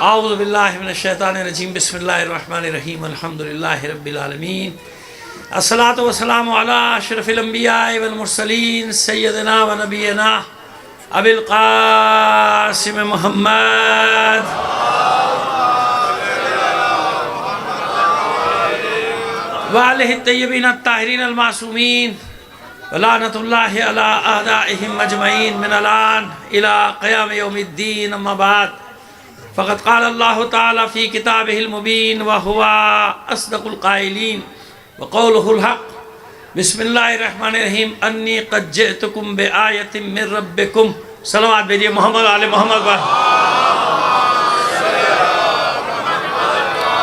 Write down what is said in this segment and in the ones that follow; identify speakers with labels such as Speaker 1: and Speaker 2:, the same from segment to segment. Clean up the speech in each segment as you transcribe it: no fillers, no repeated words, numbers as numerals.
Speaker 1: اعوذ باللہ من الشیطان الرجیم بسم اللہ الرحمن الرحیم الحمدللہ رب العالمین الصلاۃ والسلام علی اشرف الانبیاء والمرسلین سیدنا و نبینا ابی القاسم محمد وآلہ الطیبین الطاہرین المعصومین ولعنۃ اللہ علی اعدائہم اجمعین من الآن الی قیام یوم الدین اما بعد فقد قال اللہ تعالی فی کتابہ المبین وہو اصدق القائلین وقولہ الحق بسم اللہ الرحمن الرحیم انی قد جئتکم بآیت من ربکم صلوات بھیجئے محمد علی محمد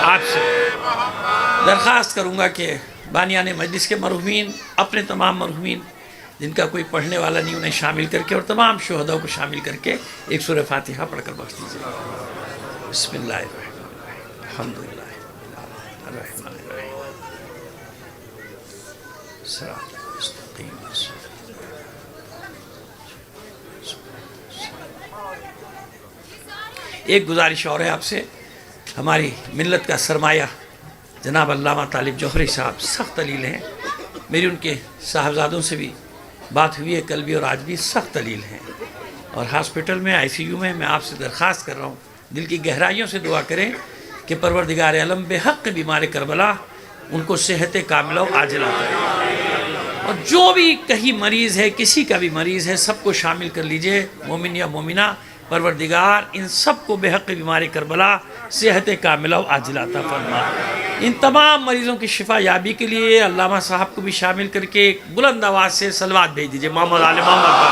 Speaker 1: آپ سے درخواست کروں گا کہ بانیان مجلس کے مرحومین اپنے تمام مرحومین جن کا کوئی پڑھنے والا نہیں انہیں شامل کر کے اور تمام شہداء کو شامل کر کے ایک سورہ فاتحہ پڑھ کر بخش دیجیے بسم اللہ الرحمن الرحیم الحمدللہ الرحمن الرحیم صراط المستقیم ایک گزارش اور ہے آپ سے ہماری ملت کا سرمایہ جناب علامہ طالب جوہری صاحب سخت علیل ہیں میری ان کے صاحبزادوں سے بھی بات ہوئی ہے کل بھی اور آج بھی سخت علیل ہیں اور ہاسپٹل میں آئی سی یو میں آپ سے درخواست کر رہا ہوں دل کی گہرائیوں سے دعا کریں کہ پروردگار عالم بے حق بیمار کربلا ان کو صحت کاملہ و عاجلہ کرے اور جو بھی کہیں مریض ہے کسی کا بھی مریض ہے سب کو شامل کر لیجئے مومن یا مومنہ پروردگار ان سب کو بے حق بیمار کربلا صحت کاملہ و عاجلہ عطا فرما ان تمام مریضوں کی شفا یابی کے لیے علامہ صاحب کو بھی شامل کر کے ایک بلند آواز سے صلوات بھیج دیجئے محمد علی محمد پر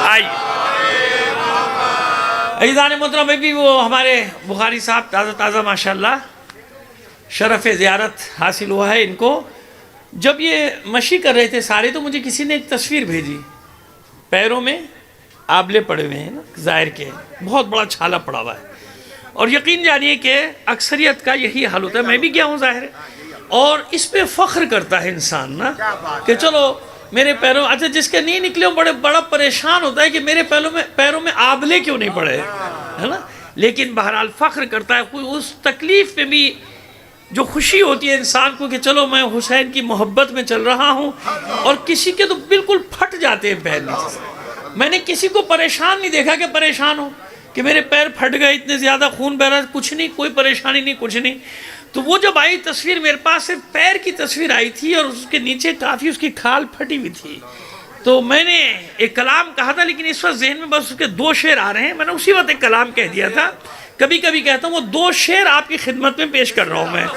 Speaker 1: آئیے عزیزان محترم بھی وہ ہمارے بخاری صاحب تازہ تازہ ماشاءاللہ شرف زیارت حاصل ہوا ہے ان کو جب یہ مشی کر رہے تھے سارے تو مجھے کسی نے ایک تصویر بھیجی پیروں میں آبلے پڑے ہوئے ہیں نا ظاہر کے بہت بڑا چھالا پڑا ہوا ہے اور یقین جانیے کہ اکثریت کا یہی حال ہوتا ہے میں بھی گیا ہوں ظاہر ہے اور اس پہ فخر کرتا ہے انسان نا کہ چلو میرے پیروں اچھا جس کے نہیں نکلے بڑا پریشان ہوتا ہے کہ میرے پیروں میں آبلے کیوں نہیں پڑے ہے نا لیکن بہرحال فخر کرتا ہے کوئی اس تکلیف میں بھی جو خوشی ہوتی ہے انسان کو کہ چلو میں حسین کی محبت میں چل رہا ہوں اور کسی کے تو بالکل پھٹ جاتے ہیں پیر نیچے سے میں نے کسی کو پریشان نہیں دیکھا کہ پریشان ہو کہ میرے پیر پھٹ گئے اتنے زیادہ خون بہ رہا کچھ نہیں کوئی پریشانی نہیں کچھ نہیں تو وہ جب آئی تصویر میرے پاس صرف پیر کی تصویر آئی تھی اور اس کے نیچے کافی اس کی کھال پھٹی ہوئی تھی تو میں نے ایک کلام کہا تھا لیکن اس وقت ذہن میں بس اس کے دو شعر آ رہے ہیں میں نے اسی وقت ایک کلام کہہ دیا تھا کبھی کبھی کہتا ہوں وہ دو شعر آپ کی خدمت میں پیش کر رہا ہوں میں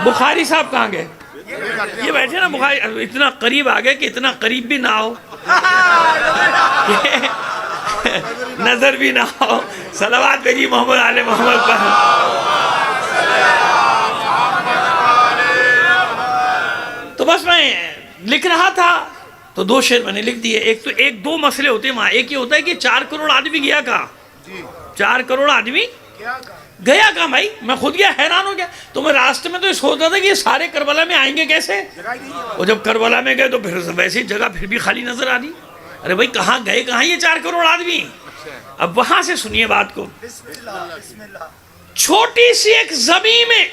Speaker 1: بخاری صاحب کہاں گئے یہ بیٹھے نا بخاری اتنا قریب آ گئے کہ اتنا قریب بھی نہ ہو نظر بھی نہ ہو صلوات بھیجی محمد علی محمد پر تو بس میں لکھ رہا تھا تو دو شعر میں نے لکھ دیے ایک دو مسئلے ہوتے ہیں وہاں ایک یہ ہوتا ہے کہ 4 کروڑ آدمی گیا کہاں 4 کروڑ آدمی گیا کہاں بھائی میں خود گیا حیران ہو گیا تو میں راستے میں تو یہ سوچ رہا تھا کہ یہ سارے کربلا میں آئیں گے کیسے اور جب کربلا میں گئے تو پھر ویسی جگہ پھر بھی خالی نظر آ رہی ارے بھائی کہاں گئے کہاں یہ 4 کروڑ آدمی اب وہاں سے سنیے بات کو چھوٹی سی ایک زمین میں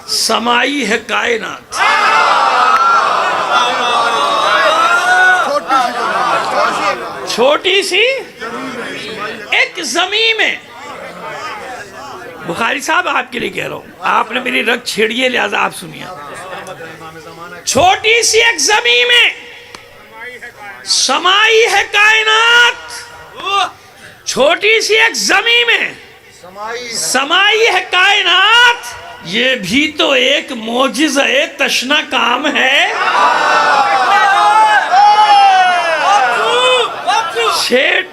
Speaker 1: سمائی ہے کائنات چھوٹی سی ایک زمین میں بخاری صاحب آپ کے لیے کہہ رہا ہوں آپ نے میری رگ چھیڑیے لہذا آپ سنیے چھوٹی سی ایک زمین میں سمائی ہے کائنات چھوٹی سی ایک زمین میں سمائی ہے کائنات یہ بھی تو ایک معجزہ تشنا کام ہے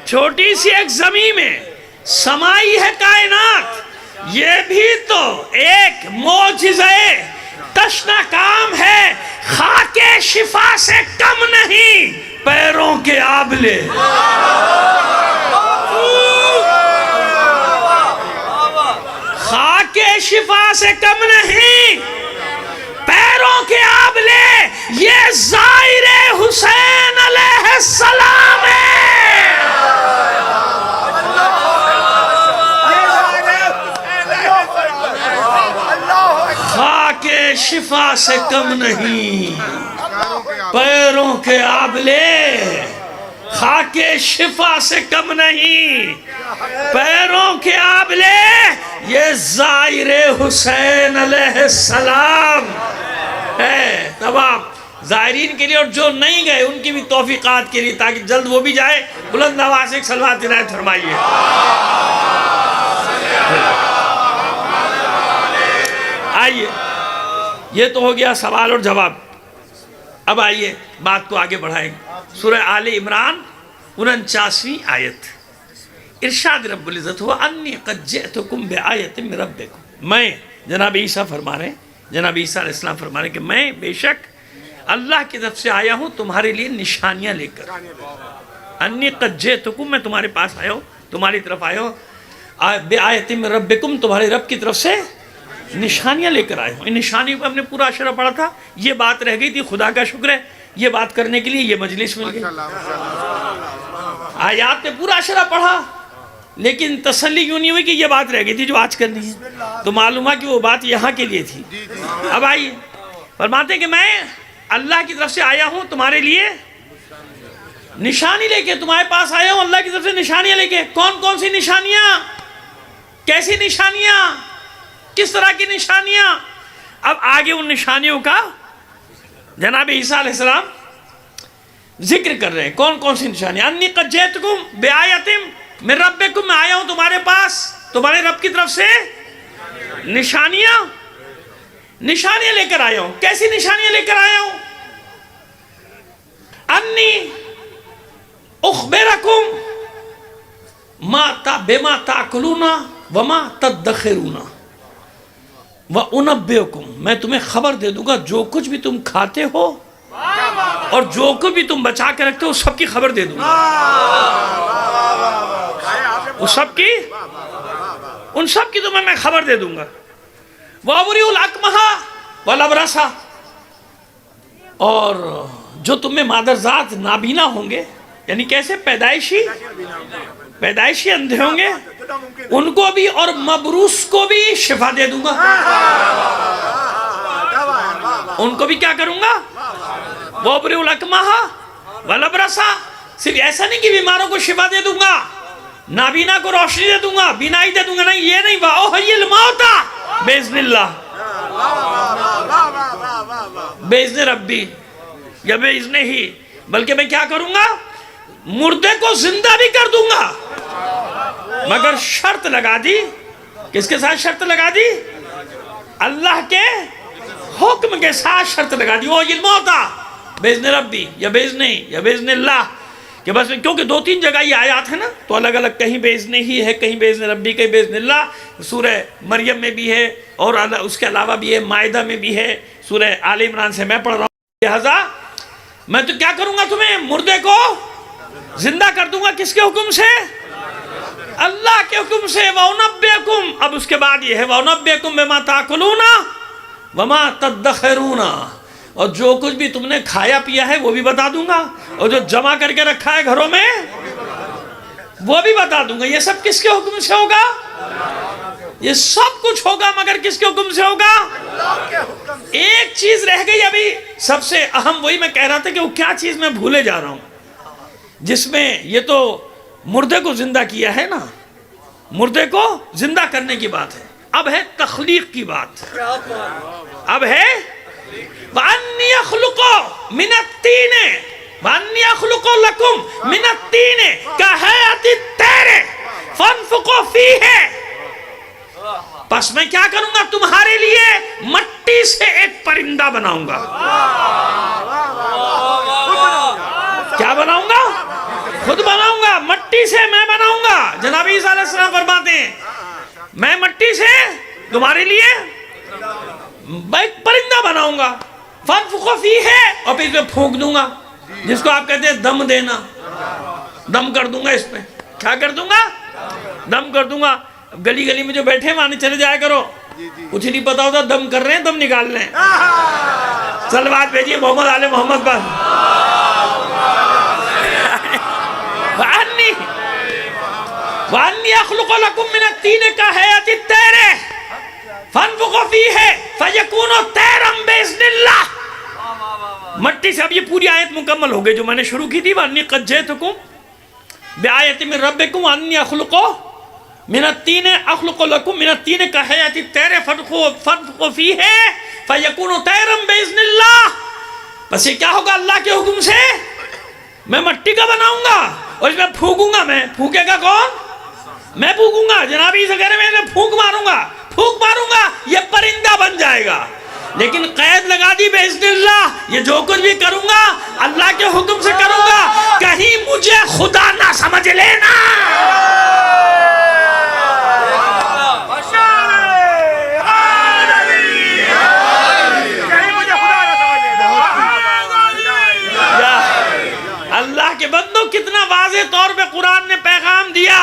Speaker 1: چھوٹی سی ایک زمین میں سمائی ہے کائنات یہ بھی تو ایک معجزہ تشنا کام ہے خاک شفا سے کم نہیں پیروں کے آبلے خاک شفا سے کم نہیں پیروں کے آبلے یہ زائر حسین علیہ السلام ہے شفا سے کم نہیں، پیروں کے آبلے خاک شفا سے کم نہیں، پیروں کے آبلے یہ زائر حسین علیہ السلام ہے۔ تمام زائرین کے لیے اور جو نہیں گئے ان کی بھی توفیقات کے لیے، تاکہ جلد وہ بھی جائے۔ بلند آواز سے ایک صلوات عنایت فرمائیے۔ آئیے، یہ تو ہو گیا سوال اور جواب۔ اب آئیے بات کو آگے بڑھائیں۔ سورہ آل عمران 49ویں آیت، ارشاد رب العزت ہوا انی قد جئتکم بآیت من ربکم، میں جناب عیسیٰ فرما رہے ہیں، جناب عیسیٰ علیہ السلام فرما رہے ہیں کہ میں بے شک اللہ کی طرف سے آیا ہوں تمہارے لیے نشانیاں لے کر۔ انی قد جئتکم، میں تمہارے پاس آیا ہوں، تمہاری طرف آیا ہوں، بآیت من ربکم، تمہارے رب کی طرف سے نشانیاں لے کر آئے ہوں۔ ان نشانیوں پر ہم نے پورا اشرہ پڑھا تھا، یہ بات رہ گئی تھی، خدا کا شکر ہے یہ بات کرنے کے لیے یہ مجلس مل گئی۔ آیات نے پورا اشرہ پڑھا، لیکن تسلی یوں نہیں ہوئی کہ یہ بات رہ گئی تھی جو آج کرنی ہے، تو معلوم ہوا کہ وہ بات یہاں کے لیے تھی۔ اب آئیے، فرماتے ہیں کہ میں اللہ کی طرف سے آیا ہوں تمہارے لیے نشانی لے کے، تمہارے پاس آیا ہوں اللہ کی طرف سے نشانیاں لے کے۔ کون کون سی نشانیاں؟ کیسی نشانیاں؟ کس طرح کی نشانیاں؟ اب آگے ان نشانیوں کا جناب عیسیٰ علیہ السلام ذکر کر رہے ہیں۔ کون کون سی نشانیاں؟ انی قد جئتکم بآیۃ من ربکم، میں آیا ہوں تمہارے پاس تمہارے رب کی طرف سے نشانیاں لے کر آیا ہوں۔ کیسی نشانیاں لے کر آیا ہوں؟ انی اخبرکم بما تاکلون وما تدخرون وَأُنَبِّئُكُمْ، میں تمہیں خبر دے دوں گا جو کچھ بھی تم کھاتے ہو اور جو کچھ بھی تم بچا کے رکھتے ہو سب کی خبر دے دوں گا، ان سب کی تمہیں میں خبر دے دوں گا۔ وَأَبْرِئُ الْأَكْمَحَ وَالْأَبْرَصَ، اور جو تم میں مادرزاد نابینا ہوں گے، یعنی کیسے پیدائشی اندھے ہوں گے، ان کو بھی، اور مبروس کو بھی شفا دے دوں گا۔ ان کو بھی کیا کروں گا؟ وَأَبْرِئُ الْأَكْمَحَ وَالْأَبْرَصَ، صرف ایسا نہیں کہ بیماروں کو شفا دے دوں گا، نابینا کو روشنی دے دوں گا، بینائی دے دوں گا، نہیں، یہ نہیں، وَأُحْيِي الْمَوْتَى بِإِذْنِ اللَّهِ، بِإِذْنِ رَبِّي یا بِإِذْنِ ہی، بلکہ میں کیا کروں گا؟ مردے کو زندہ بھی کر دوں گا، مگر شرط لگا دی۔ کس کے ساتھ شرط لگا دی؟ اللہ کے حکم کے ساتھ شرط لگا دی۔ وہ الموتا بِإِذْنِ ربی یا بِإِذْنِ یا بِإِذْنِ اللہ، کہ بس کیونکہ 2-3 جگہ یہ آیات ہیں نا، تو الگ الگ کہیں بِإِذْنِ ہی ہے، کہیں بِإِذْنِ ربی، کہیں بِإِذْنِ اللہ۔ سورہ مریم میں بھی ہے اور اس کے علاوہ بھی ہے، مائدہ میں بھی ہے، سورہ آل عمران سے میں پڑھ رہا ہوں۔ لہذا میں تو کیا کروں گا؟ تمہیں مردے کو زندہ کر دوں گا، کس کے حکم سے؟ اللہ کے حکم سے۔ وَأُنَبِّئُكُمْ، اب اس کے بعد یہ ہے وَأُنَبِّئُكُمْ بِمَا تَأْكُلُونَ وَمَا تَدَّخِرُونَ، اور جو کچھ بھی تم نے کھایا پیا ہے وہ بھی بتا دوں گا، اور جو جمع کر کے رکھا ہے گھروں میں وہ بھی بتا دوں گا۔ یہ سب کس کے حکم سے ہوگا؟ یہ سب کچھ ہوگا مگر کس کے حکم سے ہوگا؟ ایک چیز رہ گئی ابھی سب سے اہم، وہی میں کہہ رہا تھا کہ وہ کیا چیز میں بھولے جا رہا ہوں، جس میں یہ تو مردے کو زندہ کیا ہے نا، مردے کو زندہ کرنے کی بات ہے، اب ہے تخلیق کی بات، اب ہے وَأَنِّي أَخْلُقُ مِنَ الطِّينِ وَأَنِّي أَخْلُقُ لَكُمْ مِنَ الطِّينِ كَهَيْئَةِ الطَّيْرِ فَانفُخُوا فِيهِ، پس میں کیا کروں گا؟ تمہارے لیے مٹی سے ایک پرندہ بناؤں گا۔ کیا بناؤں گا؟ خود بناؤں گا، مٹی سے میں بناؤں گا۔ جناب عیسیٰ علیہ السلام فرماتے ہیں میں مٹی سے تمہارے لیے ایک پرندہ بناؤں گا، فَانفُخُوا فِيهِ، اور پھر اس میں پھونک دوں گا، جس کو آپ کہتے ہیں دم دینا، دم کر دوں گا اس میں۔ کیا کر دوں گا؟ دم کر دوں گا۔ گلی گلی میں جو بیٹھے وہاں چلے جایا کرو، کچھ نہیں پتا ہوتا، دم کر رہے ہیں، دم نکال رہے ہیں۔ صلوات بھیجیے محمد آل محمد پر۔ وَأَنِّي أَخْلُقُ لَكُم مِّنَ الطِّينِ كَهَيْئَةِ الطَّيْرِ، فانفخوا فیہ فیکون طیرا باذن اللہ. مٹی سے. اب یہ پوری آیت مکمل ہو گئی جو میں نے شروع کی تھی. وانی قد جئتکم بآیۃ من ربکم انی اخلق من الطین اخلق لکم من الطین کہیئۃ الطیر فانفخوا فیہ فیکون طیرا باذن اللہ. بس یہ کیا ہوگا؟ اللہ کے حکم سے میں مٹی کا بناؤں گا اور اس میں پھونکوں گا. میں پھونکے گا کون؟ میں پھونکوں گا. جناب عیسیٰ کہہ رہے ہیں میں پھونک ماروں گا یہ پرندہ بن جائے گا. لیکن قید لگا دی باذن اللہ. یہ جو کچھ بھی کروں گا اللہ کے حکم سے کروں گا. کہیں مجھے خدا نہ سمجھ لینا. اللہ کے بندوں کتنا واضح طور پہ قرآن نے پیغام دیا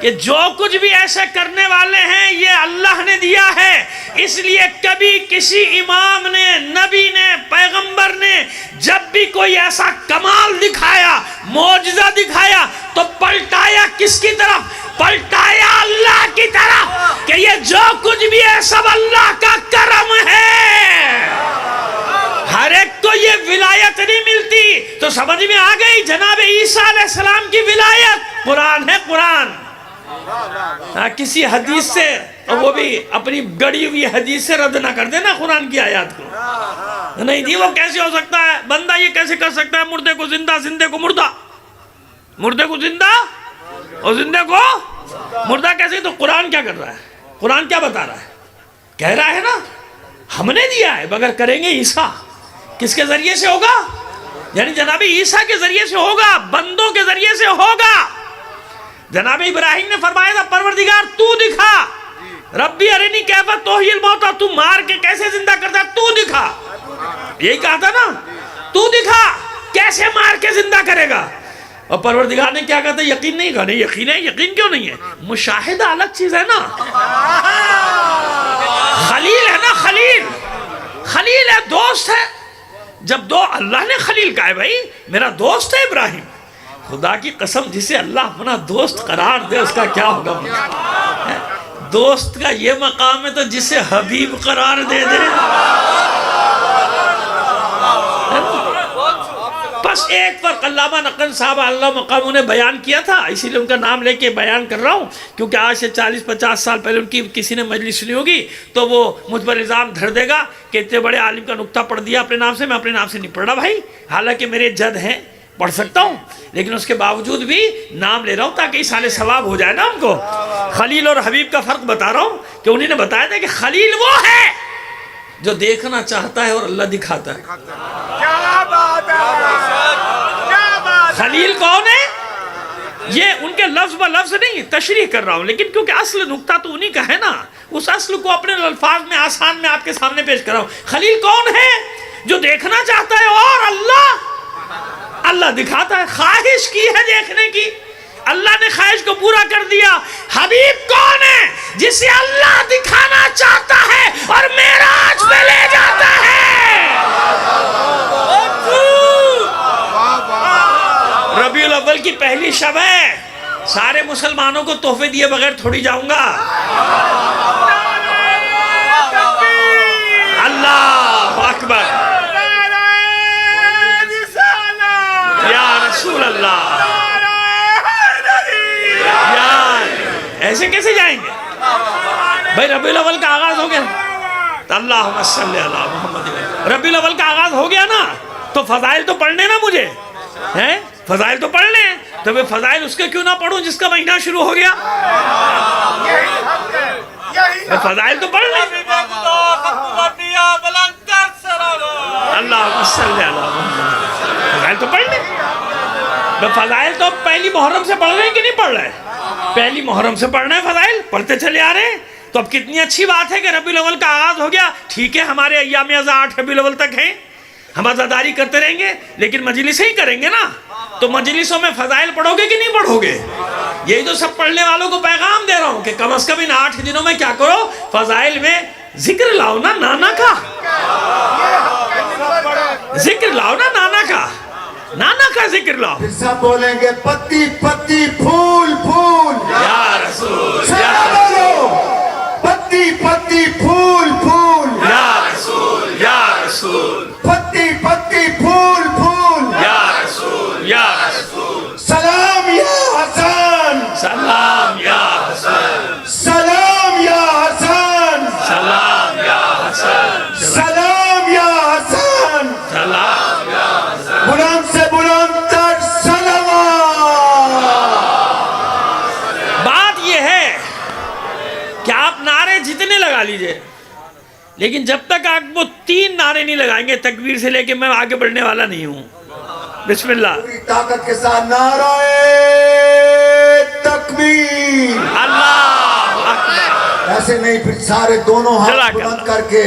Speaker 1: کہ جو کچھ بھی ایسے کرنے والے ہیں یہ اللہ نے دیا ہے. اس لیے کبھی کسی امام نے، نبی نے، پیغمبر نے جب بھی کوئی ایسا کمال دکھایا، معجزہ دکھایا تو پلٹایا کس کی طرف؟ پلٹایا اللہ کی طرف کہ یہ جو کچھ بھی ہے سب اللہ کا کرم ہے. ہر ایک کو یہ ولایت نہیں ملتی. تو سمجھ میں آ گئی جناب عیسیٰ علیہ السلام کی ولایت قرآن ہے. قرآن کسی حدیث سے، اور وہ بھی اپنی گڑی ہوئی حدیث سے رد نہ کر دینا قرآن کی آیات کو. نہیں جی وہ کیسے ہو سکتا ہے؟ بندہ یہ کیسے کر سکتا ہے؟ مردے کو زندہ، زندے کو مردہ، مردے کو زندہ اور زندے کو مردہ کیسے؟ تو قرآن کیا کر رہا ہے؟ قرآن کیا بتا رہا ہے؟ کہہ رہا ہے نا ہم نے دیا ہے مگر کریں گے عیسیٰ. کس کے ذریعے سے ہوگا؟ یعنی جناب عیسیٰ کے ذریعے سے ہوگا، بندوں کے ذریعے سے ہوگا. جناب ابراہیم نے فرمایا تھا پروردگار تو دکھا، ربی ارنی کیف تحیی الموتیٰ، تو مار کے کیسے زندہ کرتا ہے تو دکھا. یہی کہا تھا نا تو دکھا کیسے مار کے زندہ کرے گا. اور پروردگار نے کیا کہا تھا؟ یقین نہیں کہا. نہیں یقین ہے. یقین کیوں نہیں ہے؟ مشاہدہ الگ چیز ہے نا. خلیل ہے نا، خلیل خلیل ہے، دوست ہے. جب دو اللہ نے خلیل کہا ہے بھائی میرا دوست ہے ابراہیم. خدا کی قسم جسے اللہ اپنا دوست قرار دے اس کا کیا ہوگا؟ دوست کا یہ مقام ہے تو جسے حبیب قرار دے دے. بس ایک فرق علامہ نقن صاحب اللہ مقام انہیں بیان کیا تھا، اسی لیے ان کا نام لے کے بیان کر رہا ہوں کیونکہ آج سے 40-50 سال پہلے ان کی کسی نے مجلس سنی ہوگی تو وہ مجھ پر الزام دھر دے گا کہ اتنے بڑے عالم کا نکتہ پڑھ دیا اپنے نام سے. میں اپنے نام سے نہیں پڑھ رہا بھائی، حالانکہ میرے جد ہیں پڑھ سکتا ہوں، لیکن اس کے باوجود بھی نام لے رہا ہوں تاکہ اس حال ثواب ہو جائے نا ہم کو. خلیل اور حبیب کا فرق بتا رہا ہوں کہ انہیں نے بتایا تھا کہ خلیل وہ ہے جو دیکھنا چاہتا ہے اور اللہ دکھاتا ہے. خلیل کون ہے؟ یہ ان کے لفظ با لفظ نہیں تشریح کر رہا ہوں، لیکن کیونکہ اصل نکتہ تو انہی کا ہے نا، اس اصل کو اپنے الفاظ میں آسان میں آپ کے سامنے پیش کر رہا ہوں. خلیل کون ہے؟ جو دیکھنا چاہتا ہے اور اللہ دکھاتا ہے. خواہش کی ہے دیکھنے کی، اللہ نے خواہش کو پورا کر دیا. حبیب کون ہے؟ جسے اللہ دکھانا چاہتا ہے اور معراج پہ لے جاتا ہے. ربیع الاول کی پہلی شب ہے، سارے مسلمانوں کو تحفے دیے بغیر تھوڑی جاؤں گا. اللہ اکبر یا رسول اللہ. یار ایسے کیسے جائیں گے بھائی؟ ربیع الاول کا آغاز ہو گیا، اللہم صلی علی محمد. ربیع الاول کا آغاز ہو گیا نا تو فضائل تو پڑھنے نا مجھے ہیں، فضائل تو پڑھ لیں. تو میں فضائل اس کے کیوں نہ پڑھوں جس کا مہینہ شروع ہو گیا؟ میں فضائل تو پڑھ لیں. اللہم صلی علی محمد. فضائل تو پڑھ لیں. میں فضائل تو پہلی محرم سے پڑھ رہے ہیں کہ نہیں پڑھ رہے؟ پہلی محرم سے پڑھ رہے ہیں فضائل، پڑھتے چلے آ رہے ہیں. تو اب کتنی اچھی بات ہے کہ ربیع الاول کا آغاز ہو گیا. ٹھیک ہے ہمارے ایام ازا 8 ربیع الاول تک ہیں، ہم عزاداری کرتے رہیں گے لیکن مجلسیں ہی کریں گے نا. تو مجلسوں میں فضائل پڑھو گے کہ نہیں پڑھو گے؟ یہی تو سب پڑھنے والوں کو پیغام دے رہا ہوں کہ کم از کم ان 8 دنوں میں کیا کرو؟ فضائل میں ذکر لاؤ نا نانا کا، ذکر لاؤ نا نانا کا، نانا کا ذکر لاؤ.
Speaker 2: سب بولیں گے پتی پتی پھول پھول
Speaker 1: یا رسول،
Speaker 2: پتی پتی پھول
Speaker 1: لگا لیجئے، لیکن جب تک آپ وہ 3 نعرے نہیں لگائیں گے تکبیر سے لے کے میں آگے بڑھنے والا نہیں ہوں. بسم اللہ.
Speaker 2: پوری طاقت کے ساتھ نعرہ تکبیر.
Speaker 1: اللہ اکبر.
Speaker 2: ایسے نہیں، پھر سارے دونوں ہاتھ بلند کر کے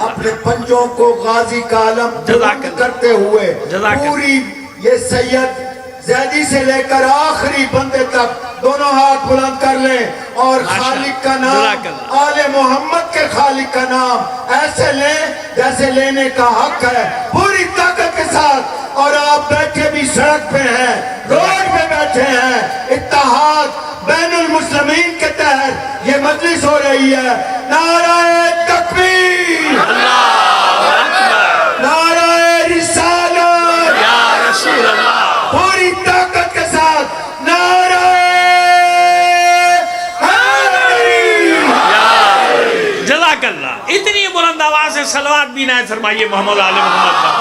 Speaker 2: اپنے پنجوں کو غازی کا علم بلند کرتے ہوئے پوری یہ سید زیدی سے لے کر آخری بندے تک دونوں ہاتھ بلند کر لیں اور خالق کا نام، آل محمد کے خالق کا نام ایسے لیں جیسے لینے کا حق ہے، پوری طاقت کے ساتھ. اور آپ بیٹھے بھی سڑک پہ ہیں، روڈ پہ بیٹھے ہیں، اتحاد بین المسلمین کے تحت یہ مجلس ہو رہی ہے. نعرہ تکبیر، نعرہ رسالت،
Speaker 1: یا رسول اللہ.
Speaker 2: پوری طاقت کے ساتھ نعرہ حیدری.
Speaker 1: جزاک اللہ. اتنی بلند آواز سے صلوات بھی نہ فرمائیے محمد آل محمد پر.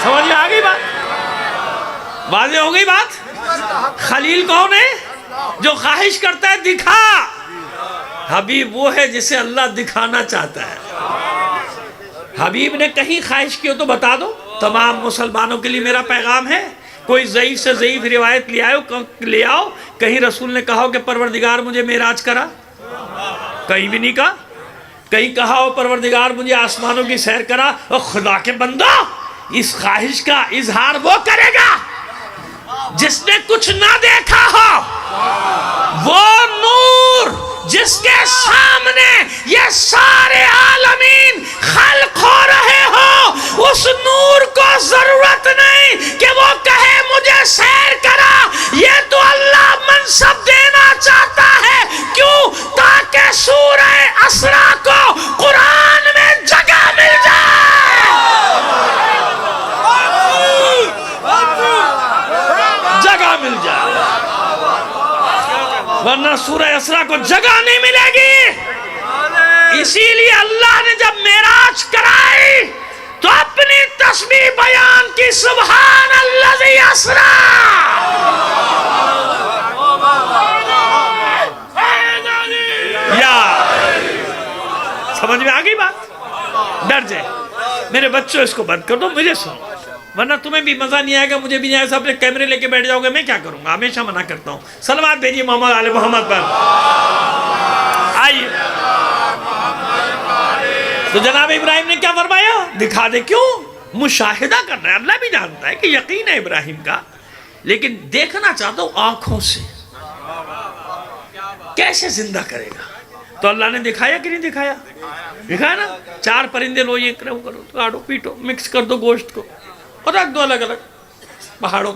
Speaker 1: سمجھ آ گئی بات؟ واضح ہو گئی بات؟ خلیل کون ہے؟ جو خواہش کرتا ہے دکھا. حبیب وہ ہے جسے اللہ دکھانا چاہتا ہے. حبیب نے کہیں خواہش کی ہو تو بتا دو. تمام مسلمانوں کے لیے میرا پیغام ہے، کوئی ضعیف سے ضعیف روایت لے آؤ کہیں رسول نے کہا ہو کہ پروردگار مجھے معراج کرا؟ کہیں بھی نہیں کہا. کہیں کہا ہو پروردگار مجھے آسمانوں کی سیر کرا؟ اور خدا کے بندہ، اس خواہش کا اظہار وہ کرے گا جس نے کچھ نہ دیکھا ہو. وہ نور جس کے سامنے یہ سارے عالمین خلق ہو رہے ہو، اس نور کو ضرورت نہیں کہ وہ کہے مجھے سیر کرا. یہ تو اللہ منصب دینا چاہتا ہے. کیوں؟ تاکہ سورہ اسراء کو قرآن میں جگہ مل جائے. جگہ مل جائے، ورنہ سورہ اسراء کو جگہ نہیں ملے گی. اسی لیے اللہ نے جب معراج کرائی تو اپنی تسبیح بیان کی، سبحان الذی اسریٰ. یا سمجھ میں آ گئی بات؟ ڈر جائے. میرے بچوں اس کو بند کر دو، مجھے سنو، ورنہ تمہیں بھی مزہ نہیں آئے گا، مجھے بھی نہیں آئے گا. اپنے کیمرے لے کے بیٹھ جاؤ گے، میں کیا کروں گا؟ ہمیشہ منع کرتا ہوں. صلوات بھیجیے محمد آل محمد پر. آئیے. تو جناب ابراہیم نے کیا فرمایا؟ دکھا دے. کیوں؟ مشاہدہ کر رہا ہے. اللہ بھی جانتا ہے کہ یقین ہے ابراہیم کا، لیکن دیکھنا چاہتا ہوں آنکھوں سے کیسے زندہ کرے گا. تو اللہ نے دکھایا کہ نہیں دکھایا؟ دکھایا نا. 4 پرندے لو، یہ کرو کرو، کاٹو پیٹو، مکس کر دو گوشت کو اور رکھ دو الگ الگ پہاڑوں،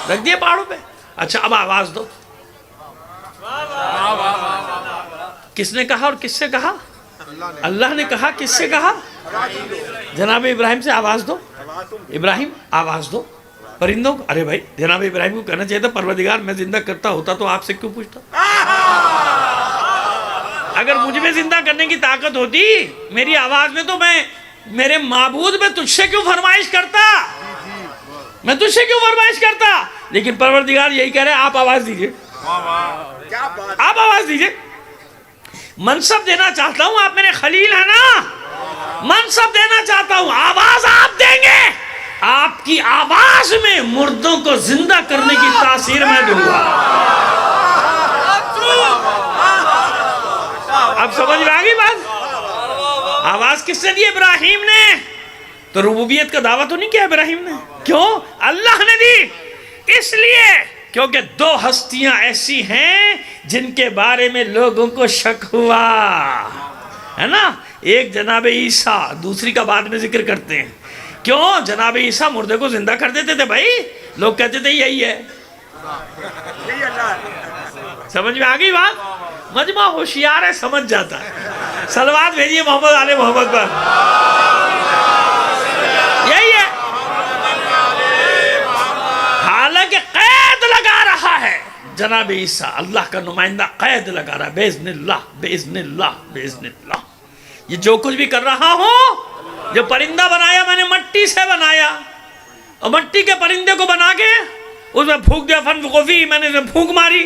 Speaker 1: رکھ دیے پہاڑوں پہ. اچھا اب آواز دو. کس نے کہا اور کس سے کہا؟ اللہ نے کہا. کس سے کہا؟ جناب ابراہیم سے. آواز دو ابراہیم، آواز دو پرندوں کو. ارے بھائی، جناب ابراہیم کو کہنا چاہیے تھا پروردگار میں زندہ کرتا ہوتا تو آپ سے کیوں پوچھتا؟ اگر مجھ میں زندہ کرنے کی طاقت ہوتی میری آواز میں، تو میں میرے معبود میں تجھ سے کیوں فرمائش کرتا؟ میں تجھ سے کیوں فرمائش کرتا؟ لیکن پروردگار یہی کہہ رہے ہیں، آپ آواز دیجئے، آپ آواز دیجئے. منصب دینا چاہتا ہوں، آپ میرے خلیل ہیں نا، منصب دینا چاہتا ہوں، آواز آپ دیں گے. آپ کی آواز میں مردوں کو زندہ کرنے کی تاثیر میں دوں گا. اب سمجھ میں آگئی بات؟ آواز کس سے دی؟ ابراہیم نے. تو ربوبیت کا دعویٰ تو نہیں کیا ابراہیم نے؟ کیوں؟ اللہ نے دی. اس لیے کیونکہ 2 ہستیاں ایسی ہیں جن کے بارے میں لوگوں کو شک ہوا ہے نا. ایک جناب عیسیٰ، دوسری کا بعد میں ذکر کرتے ہیں. کیوں؟ جناب عیسیٰ مردے کو زندہ کر دیتے تھے بھائی. لوگ کہتے تھے یہی ہے. سمجھ میں آگئی بات؟ مجمع ہوشیار ہے، سمجھ جاتا ہے. صلوات بھیجیے محمد آل محمد پر. یہی ہے. حالانکہ قید لگا رہا ہے جناب عیسیٰ، اللہ کا نمائندہ قید لگا رہا ہے. باذن اللہ، باذن اللہ، باذن اللہ. یہ جو کچھ بھی کر رہا ہوں، جو پرندہ بنایا میں نے مٹی سے بنایا، اور مٹی کے پرندے کو بنا کے اس میں پھونک دیا. فنفخوا فیہ، میں نے اسے پھونک ماری.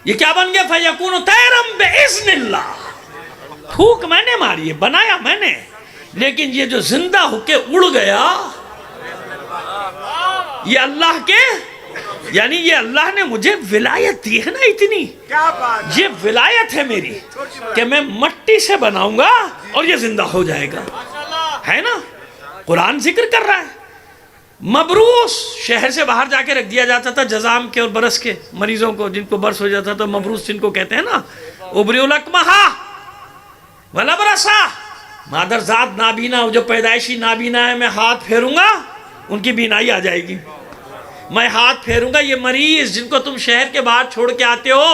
Speaker 1: یہ کیا بن گیا؟ فَيَكُونُ طَيْرًا بِإِذْنِ اللَّهِ، پھونک میں نے ماری ہے، بنایا میں نے، لیکن یہ جو زندہ ہو کے اڑ گیا یہ اللہ کے، یعنی یہ اللہ نے مجھے ولایت دی ہے نا اتنی، یہ ولایت ہے میری کہ میں مٹی سے بناؤں گا اور یہ زندہ ہو جائے گا، ہے نا؟ قرآن ذکر کر رہا ہے۔ مبروس شہر سے باہر جا کے رکھ دیا جاتا تھا جزام کے اور برس کے مریضوں کو، جن کو برس ہو جاتا تھا، مبروس جن کو کہتے ہیں نا، ابری الاکمہا ولبرسا، مادر ذات نابینا، جو پیدائشی نابینا ہے، میں ہاتھ پھیروں گا ان کی بینائی آ جائے گی، میں ہاتھ پھیروں گا، یہ مریض جن کو تم شہر کے باہر چھوڑ کے آتے ہو،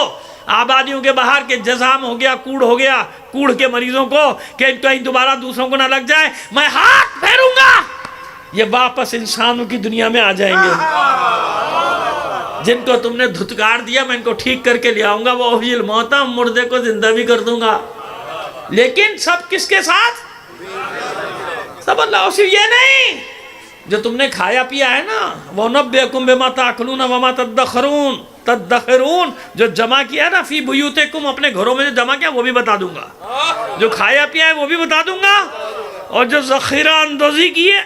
Speaker 1: آبادیوں کے باہر کے جزام ہو گیا، کوڑ ہو گیا، کوڑ کے مریضوں کو کہ کہیں دوبارہ دوسروں کو نہ لگ جائے، میں ہاتھ پھیروں گا، یہ واپس انسانوں کی دنیا میں آ جائیں گے۔ جن کو تم نے دھتکار دیا میں ان کو ٹھیک کر کے لے آؤں گا، وہ احیی الموتیٰ، مردے کو زندہ بھی کر دوں گا، لیکن سب کس کے ساتھ؟ سب اللہ، صرف یہ نہیں جو تم نے کھایا پیا ہے نا، وَنَبِّئُكُم بِمَا تَأْكُلُونَ وَمَا تَدَّخِرُونَ، جو جمع کیا ہے نا فی بیوتکم، اپنے گھروں میں جو جمع کیا وہ بھی بتا دوں گا، جو کھایا پیا ہے وہ بھی بتا دوں گا، اور جو ذخیرہ اندوزی کی ہے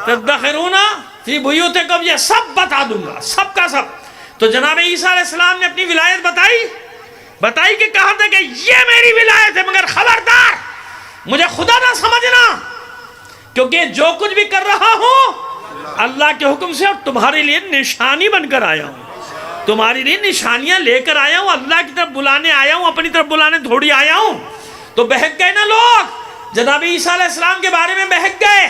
Speaker 1: تدخرون فی بیوتکم، یہ سب بتا دوں گا، سب کا سب۔ تو جناب عیسیٰ علیہ السلام نے اپنی ولایت بتائی کہ کہا تھا کہ یہ میری ولایت ہے، مگر خبردار مجھے خدا نہ سمجھنا، کیونکہ جو کچھ بھی کر رہا ہوں اللہ کے حکم سے، اور تمہارے لیے نشانی بن کر آیا ہوں، تمہارے لیے نشانیاں لے کر آیا ہوں، اللہ کی طرف بلانے آیا ہوں، اپنی طرف بلانے تھوڑی آیا ہوں۔ تو بہک گئے نا لوگ، جناب عیسیٰ علیہ السلام کے بارے میں بہک گئے،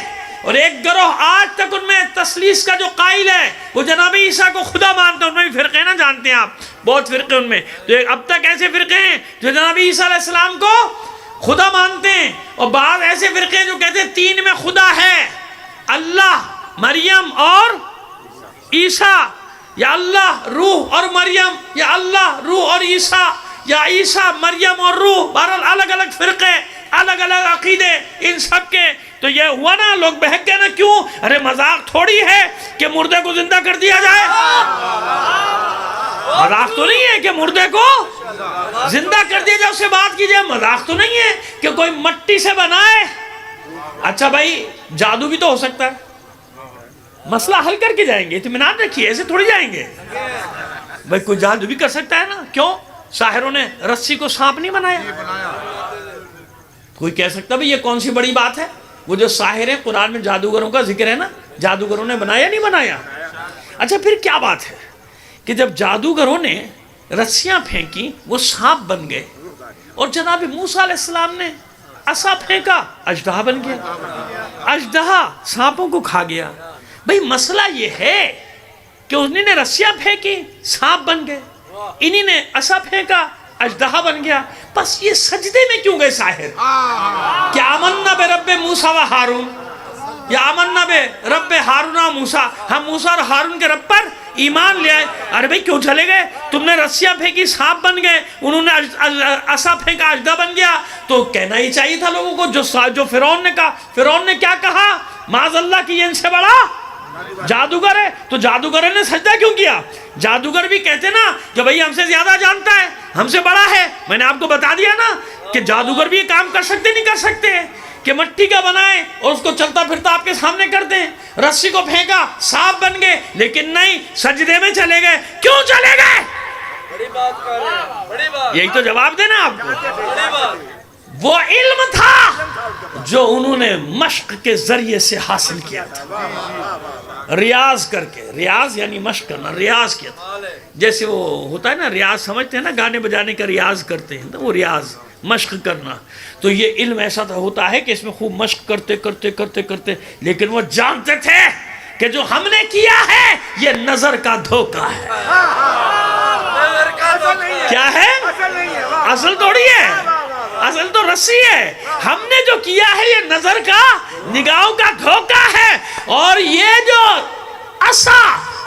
Speaker 1: اور ایک گروہ آج تک ان میں تثلیث کا جو قائل ہے وہ جناب عیسیٰ کو خدا مانتے ہیں، ان میں بھی فرقے نہ جانتے ہیں آپ، بہت فرقے ان میں، تو اب تک ایسے فرقے ہیں جو جناب عیسیٰ علیہ السلام کو خدا مانتے ہیں، اور بعض ایسے فرقے ہیں جو کہتے ہیں تین میں خدا ہے، اللہ، مریم اور عیسیٰ، یا اللہ روح اور مریم، یا اللہ روح اور عیسیٰ، یا عیسیٰ مریم اور روح، بہرحال الگ الگ فرقے، الگ الگ عقیدے ان سب کے۔ تو یہ ہوا نا، لوگ بہک گئے نا، کیوں؟ ارے مذاق تھوڑی ہے کہ مردے کو زندہ کر دیا جائے، مذاق تو نہیں ہے کہ مردے کو زندہ کر دیا جائے، اس سے بات کی جائے، مذاق تو نہیں ہے کہ کوئی مٹی سے بنائے۔ اچھا بھائی جادو بھی تو ہو سکتا ہے، مسئلہ حل کر کے جائیں گے، اطمینان رکھیے، ایسے تھوڑی جائیں گے بھائی، کوئی جادو بھی کر سکتا ہے نا، کیوں؟ ساحروں نے رسی کو سانپ نہیں بنایا، کوئی کہہ سکتا بھئی یہ کون سی بڑی بات ہے؟ وہ جو ساحر ہیں، قرآن میں جادوگروں کا ذکر ہے نا، جادوگروں نے بنایا نہیں بنایا؟ اچھا پھر کیا بات ہے کہ جب جادوگروں نے رسیاں پھینکی وہ سانپ بن گئے، اور جناب موسیٰ علیہ السلام نے عصا پھینکا، اژدہا بن گیا، اژدہا سانپوں کو کھا گیا۔ بھئی مسئلہ یہ ہے کہ انہی نے رسیاں پھینکی، سانپ بن گئے، انہی نے عصا پھینکا، اژدہا بن گیا، بس یہ سجدے میں کیوں گئے ساحر؟ کیا آمنا برب موسیٰ و ہارون، یا آمنا برب ہارون و موسیٰ، ہم موسیٰ اور ہارون کے رب پر ایمان لے آئے۔ ارے بھئی کیوں چلے گئے؟ تم نے رسیاں پھینکی سانپ بن گئے، انہوں نے عصا پھینکا اژدہا بن گیا، تو کہنا ہی چاہیے تھا لوگوں کو جو فرعون نے کہا۔ فرعون نے کیا کہا؟ معاذ اللہ کی یہ ان سے بڑا جادوگر ہے۔ تو جادوگر نے سجدہ کیوں کیا؟ جادوگر بھی کہتے نا کہ بھئی ہم سے زیادہ جانتا ہے، ہم سے بڑا ہے۔ میں نے آپ کو بتا دیا نا کہ جادوگر بھی یہ کام کر سکتے نہیں کر سکتے کہ مٹی کا بنائیں اور اس کو چلتا پھرتا آپ کے سامنے کر دیں، رسی کو پھینکا سانپ بن گئے، لیکن نہیں، سجدے میں چلے گئے۔ کیوں چلے گئے؟ یہی تو جواب دینا آپ کو۔ وہ علم تھا جو انہوں نے مشق کے ذریعے سے حاصل کیا تھا، ریاض کر کے، ریاض یعنی مشق کرنا، ریاض کیا تھا۔ جیسے وہ ہوتا ہے نا ریاض، سمجھتے ہیں نا، گانے بجانے کا ریاض کرتے ہیں، وہ ریاض مشق کرنا۔ تو یہ علم ایسا ہوتا ہے کہ اس میں خوب مشق کرتے کرتے کرتے کرتے، لیکن وہ جانتے تھے کہ جو ہم نے کیا ہے یہ نظر کا دھوکہ ہے۔ کیا ہے؟ اصل تھوڑی ہے، اصل تو رسی ہے۔ ہم نے جو کیا ہے یہ نظر کا، نگاہوں کا دھوکہ ہے، اور یہ جو عصا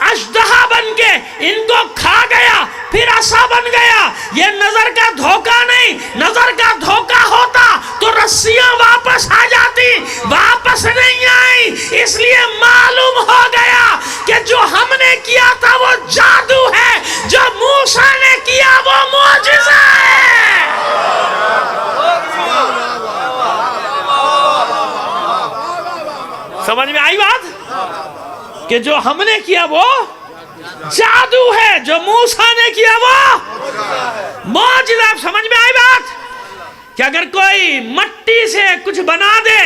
Speaker 1: اژدہا بن کے ان کو کھا گیا پھر عصا بن گیا، یہ نظر کا دھوکہ نہیں۔ نظر کا دھوکہ ہوتا تو رسیاں واپس آ جاتی، واپس نہیں آئی، اس لیے معلوم ہو گیا کہ جو ہم نے کیا تھا وہ جادو ہے، جو موسیٰ نے کہ جو ہم نے کیا وہ جادو ہے، جو موسیٰ نے کیا وہ معجزہ۔ آپ سمجھ میں آئی بات؟ کہ اگر کوئی مٹی سے کچھ بنا دے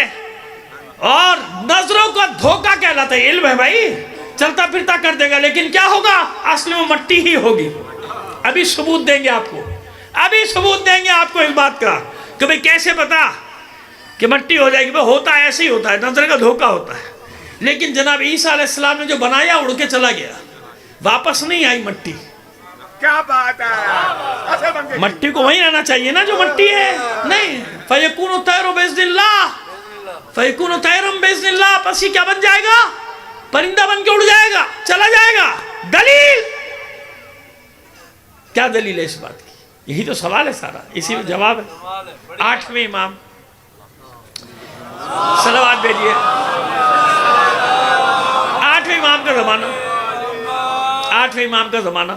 Speaker 1: اور نظروں کو دھوکہ کہلاتا ہے، علم ہے بھائی، چلتا پھرتا کر دے گا، لیکن کیا ہوگا؟ اصل میں مٹی ہی ہوگی۔ ابھی ثبوت دیں گے آپ کو، ابھی ثبوت دیں گے آپ کو اس بات کا کہ بھئی کیسے پتا کہ مٹی ہو جائے گی؟ بھئی ہوتا ہے، ایسے ہی ہوتا ہے، نظر کا دھوکہ ہوتا ہے۔ لیکن جناب عیسیٰ علیہ السلام نے جو بنایا اڑ کے چلا گیا، واپس نہیں آئی مٹی۔
Speaker 3: کیا بات ہے،
Speaker 1: مٹی کو وہیں رہنا چاہیے نا جو مٹی ہے، نہیں۔ فَيَكُونُ طَيْرُ بِإِذْنِ اللَّهِ فَيَكُونُ طَيْرًا بِإِذْنِ اللَّهِ، پس یہ کیا بن جائے گا؟ پرندہ بن کے اڑ جائے گا، چلا جائے گا۔ دلیل کیا دلیل ہے اس بات کی؟ یہی تو سوال ہے سارا، اسی میں جواب ہے۔ 8ویں امام، صلوات بھیجئے۔ 8ویں امام کا زمانہ، 8ویں امام کا زمانہ،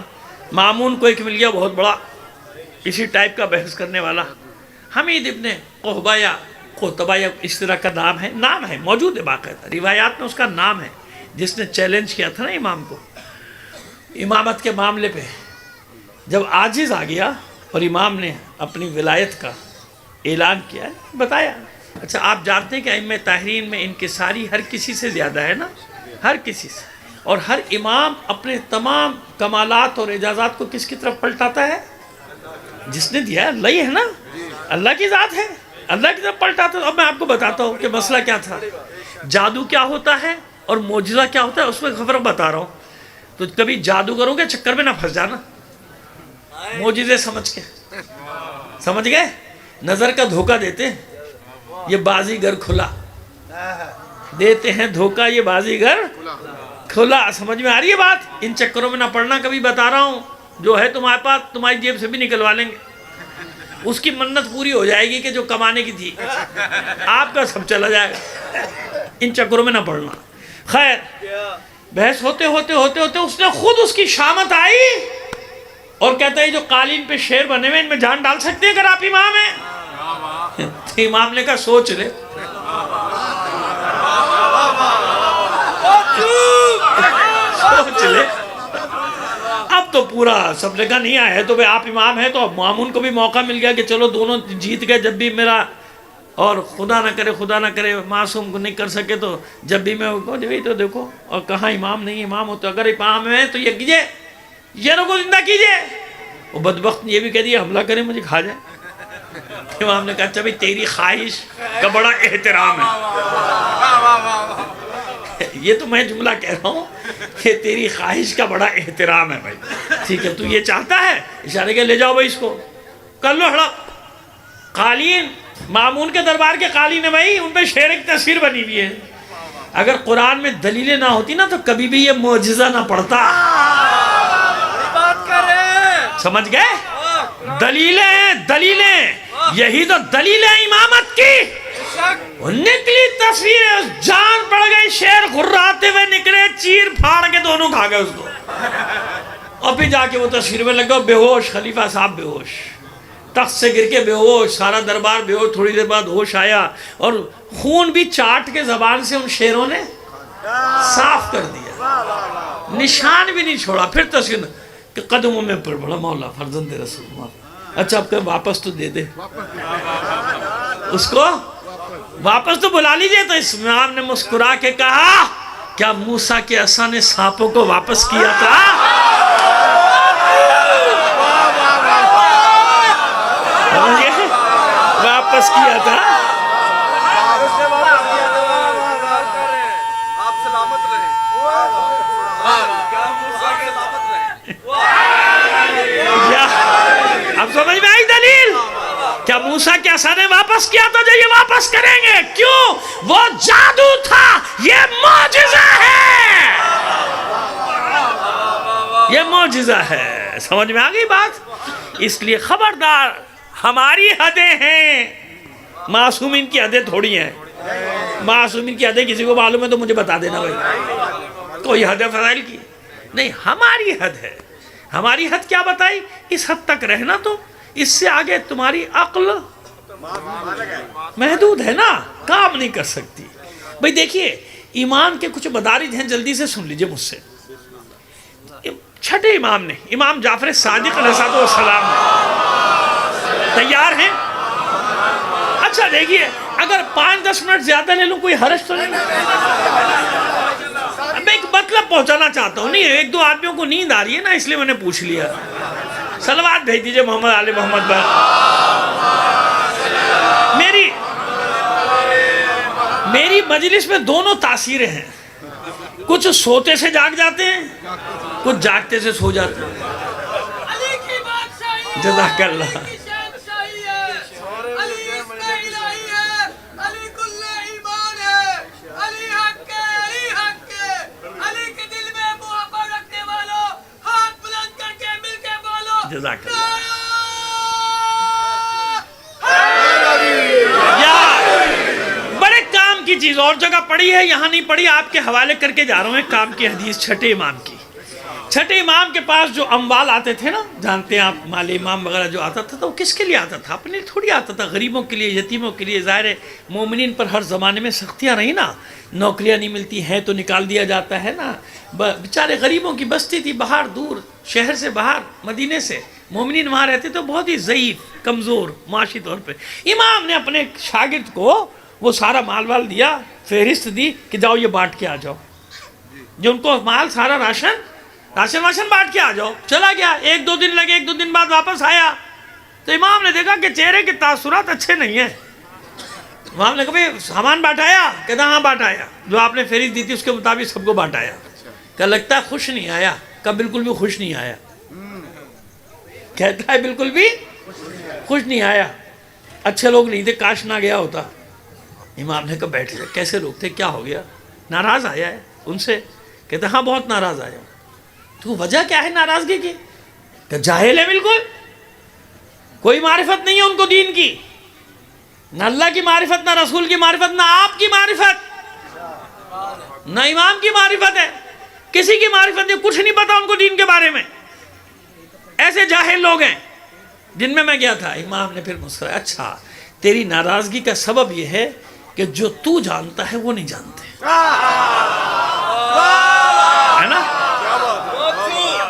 Speaker 1: مامون کو ایک مل گیا بہت بڑا اسی ٹائپ کا بحث کرنے والا، حمید ابن قحبہ یا قطبہ یا اس طرح کا نام ہے، موجود ہے باقاعدہ روایات میں اس کا نام ہے، جس نے چیلنج کیا تھا نا امام کو امامت کے معاملے پہ۔ جب عاجز آ گیا اور امام نے اپنی ولایت کا اعلان کیا، بتایا۔ اچھا آپ جانتے ہیں کہ ائمہ طاہرین میں انکساری ہر کسی سے زیادہ ہے نا، ہر کسی سے، اور ہر امام اپنے تمام کمالات اور اعجازات کو کس کی طرف پلٹاتا ہے؟ جس نے دیا ہے اللہ ہی ہے نا، اللہ کی ذات ہے، اللہ کی طرف پلٹاتا ہے۔ اب میں آپ کو بتاتا ہوں کہ مسئلہ کیا تھا، جادو کیا ہوتا ہے اور معجزہ کیا ہوتا ہے، اس میں فرق بتا رہا ہوں۔ تو کبھی جادوگروں کے چکر میں نہ پھنس جانا، معجزے سمجھ گئے، نظر کا دھوکہ دیتے ہیں، یہ بازیگر کھلا دیتے ہیں دھوکہ، یہ بازیگر کھلا۔ سمجھ میں آ رہی ہے بات؟ ان چکروں میں نہ پڑنا، کبھی بتا رہا ہوں، جو ہے تمہارے پاس تمہاری جیب سے بھی نکلوا لیں گے، اس کی منت پوری ہو جائے گی کہ جو کمانے کی تھی، آپ کا سب چلا جائے گا۔ ان چکروں میں نہ پڑنا۔ خیر، بحث ہوتے ہوتے اس نے خود اس کی شامت آئی اور کہتا ہے جو قالین پہ شیر بنے ہوئے ان میں جان ڈال سکتے ہیں اگر آپ امام ہیں؟ امام نے کہا سوچ لے۔ سوچ لے۔ اب تو پورا سب نے کہا نہیں آیا ہے تو بھئی آپ امام ہیں، تو مامون کو بھی موقع مل گیا کہ چلو دونوں جیت گئے، جب بھی میرا، اور خدا نہ کرے معصوم کو نہیں کر سکے تو جب بھی میں جبھی تو دیکھو، اور کہاں امام نہیں، امام ہو تو اگر امام ہے تو یہ کیجئے، یہ کو زندہ کیجئے۔ وہ بدبخت نے یہ بھی کہہ دیا حملہ کرے مجھے کھا جائے۔ امام نے کہا اچھا بھئی تیری خواہش کا بڑا احترام ہے، یہ تو میں جملہ کہہ رہا ہوں کہ تیری خواہش کا بڑا احترام ہے بھائی، ٹھیک ہے تو یہ چاہتا ہے، اشارے کے لے جاؤ بھائی اس کو، کر لو ہڑپ۔ قالین مامون کے دربار کے قالین ہے بھائی، ان پہ شیر کی تصویر بنی ہوئی ہے۔ اگر قرآن میں دلیلیں نہ ہوتی نا تو کبھی بھی یہ معجزہ نہ پڑتا۔ سمجھ گئے؟ دلیلیں، یہی تو دلیل ہے امامت کی۔ نکلی تصویر، جان پڑ گئی، شیر غراتے ہوئے نکلے، چیر پھاڑ کے دونوں کھا گئے اس کو، اور پھر جا کے وہ تصویر میں لگا بے ہوش، خلیفہ صاحب بے ہوش، تخت سے گر کے بے ہوش، سارا دربار بے ہوش، تھوڑی دیر بعد ہوش آیا اور خون بھی چاٹ کے زبان سے ان شیروں نے صاف کر دیا، نشان بھی نہیں چھوڑا۔ پھر تصویر کہ قدموں میں پڑ بڑا مولا فرزند رسول اللہ، اچھا اب کہ واپس تو دے دے اس کو، واپس تو بلا لیجئے۔ تو امام نے مسکرا کے کہا کیا موسیٰ کے عصا نے سانپوں کو واپس کیا تھا؟ واپس کیا تھا۔
Speaker 3: آپ سلامت رہیں،
Speaker 1: اب سمجھ میں آئی دلیل؟ کیا موسیٰ کے عصا نے واپس کیا تھا؟ جو یہ واپس کریں گے، کیوں؟ وہ جادو تھا، یہ معجزہ ہے، یہ معجزہ ہے۔ سمجھ میں آگئی بات؟ اس لیے خبردار، ہماری حدیں ہیں، معصومین کی حدیں تھوڑی ہیں۔ معصومین کی حدیں کسی کو معلوم ہے تو مجھے بتا دینا بھائی، کوئی حد فضائل کی نہیں، ہماری حد ہے۔ ہماری حد کیا بتائی؟ اس حد تک رہنا، تو اس سے آگے تمہاری عقل محدود ہے نا، کام نہیں کر سکتی۔ بھئی دیکھیے ایمان کے کچھ مدارج ہیں، جلدی سے سن لیجئے مجھ سے. چھٹے امام نے، امام جعفر صادق علیہ السلام نے. تیار ہیں؟ اچھا دیکھیے، اگر 5-10 منٹ زیادہ لے لوں کوئی حرج تو نہیں؟ میں ایک مطلب پہنچانا چاہتا ہوں. نہیں، 1-2 آدمیوں کو نیند آ رہی ہے نا، اس لیے میں نے پوچھ لیا. صلوات بھیج دیجئے محمد آل محمد پر. میری مجلس میں دونوں تاثیریں ہیں. کچھ سوتے سے جاگ جاتے ہیں، کچھ جاگتے سے سو جاتے ہیں. جزاک اللہ. جزاک اللہ. بڑے کام کی چیز اور جگہ پڑھی ہے، یہاں نہیں پڑھی. آپ کے حوالے کر کے جا رہا ہوں ایک کام کی حدیث چھٹے امام کی. چھٹے امام کے پاس جو اموال آتے تھے نا، جانتے ہیں آپ، مال امام وغیرہ جو آتا تھا تو وہ کس کے لیے آتا تھا؟ اپنے تھوڑی آتا تھا، غریبوں کے لیے، یتیموں کے لیے. ظاہر ہے مومنین پر ہر زمانے میں سختیاں رہی نا، نوکریاں نہیں ملتی ہیں تو نکال دیا جاتا ہے نا. بیچارے غریبوں کی بستی تھی باہر، دور شہر سے باہر، مدینے سے. مومنین وہاں رہتے تو بہت ہی ضعیف، کمزور معاشی طور پہ. امام نے اپنے شاگرد کو وہ سارا مال وال دیا، فہرست دی کہ جاؤ یہ بانٹ کے آ جاؤ. جو ان کو مال سارا راشن بانٹ کے آ جاؤ. چلا گیا. 1-2 دن لگے، 1-2 دن بعد واپس آیا تو امام نے دیکھا کہ چہرے کے تاثرات اچھے نہیں ہیں. امام نے کہا بھئی سامان بانٹایا؟ کہتا ہاں بانٹایا، جو آپ نے فہرست دی تھی اس کے مطابق سب کو بانٹایا. کہ لگتا ہے خوش نہیں آیا. کہ بالکل بھی خوش نہیں آیا. کہتا ہے بالکل بھی خوش نہیں آیا. اچھے لوگ نہیں تھے، کاش نہ گیا ہوتا. امام نے کہا بیٹھ جائے. کیسے لوگ تھے، کیا ہو گیا؟ ناراض آیا ہے ان سے؟ کہتا ہاں بہت ناراض آیا. تو وجہ کیا ہے ناراضگی کی؟ کہ جاہل ہے، بالکل کوئی معرفت نہیں ہے ان کو دین کی. نہ اللہ کی معرفت، نہ رسول کی معرفت، نہ آپ کی معرفت، نہ امام کی معرفت ہے. کسی کی معرفت نہیں، کچھ نہیں پتا ان کو دین کے بارے میں. ایسے جاہل لوگ ہیں جن میں گیا تھا. امام نے پھر مسکرایا، اچھا تیری ناراضگی کا سبب یہ ہے کہ جو تو جانتا ہے وہ نہیں جانتے. ہے نا؟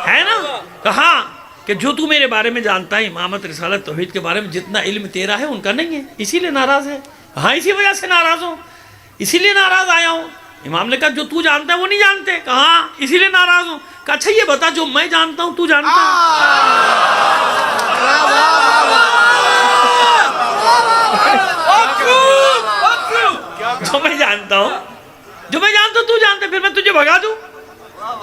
Speaker 1: ہے نا؟ کہاں کہ جو تو میرے بارے میں جانتا ہے، امامت، رسالت، توحید کے بارے میں جتنا علم تیرا ہے ان کا نہیں ہے، اسی لیے ناراض ہے. ہاں اسی وجہ سے ناراض ہوں، اسی لیے ناراض آیا ہوں. امام نے کہا جو تو جانتا ہے وہ نہیں جانتے. کہاں اسی لیے ناراض ہوں. کہا اچھا یہ بتا جو میں جانتا ہوں تو جانتا جو میں جانتا ہوں تو جانتا. پھر میں تجھے بھگا دوں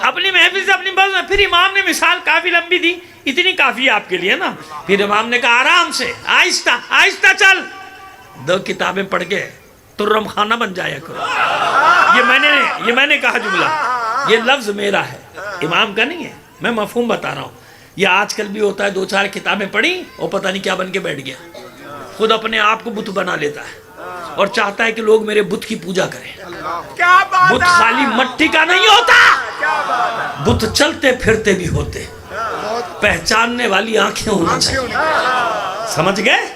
Speaker 1: اپنی محفل سے، اپنی بس میں. پھر امام نے مثال کافی لمبی دی، اتنی کافی ہے آپ کے لیے نا. پھر امام نے کہا آرام سے، آہستہ آہستہ چل. 2 کتابیں پڑھ کے ترم خانہ بن جایا کرو. یہ میں نے کہا جملہ، یہ لفظ میرا ہے، امام کا نہیں ہے. میں مفہوم بتا رہا ہوں. یہ آج کل بھی ہوتا ہے، 2-4 کتابیں پڑھی اور پتہ نہیں کیا بن کے بیٹھ گیا. خود اپنے آپ کو بت بنا لیتا ہے اور چاہتا ہے کہ لوگ میرے بت کی پوجا کریں. بت خالی مٹی کا نہیں ہوتا، بت چلتے پھرتے بھی ہوتے، پہچاننے والی آنکھیں ہونا چاہیے. سمجھ گئے؟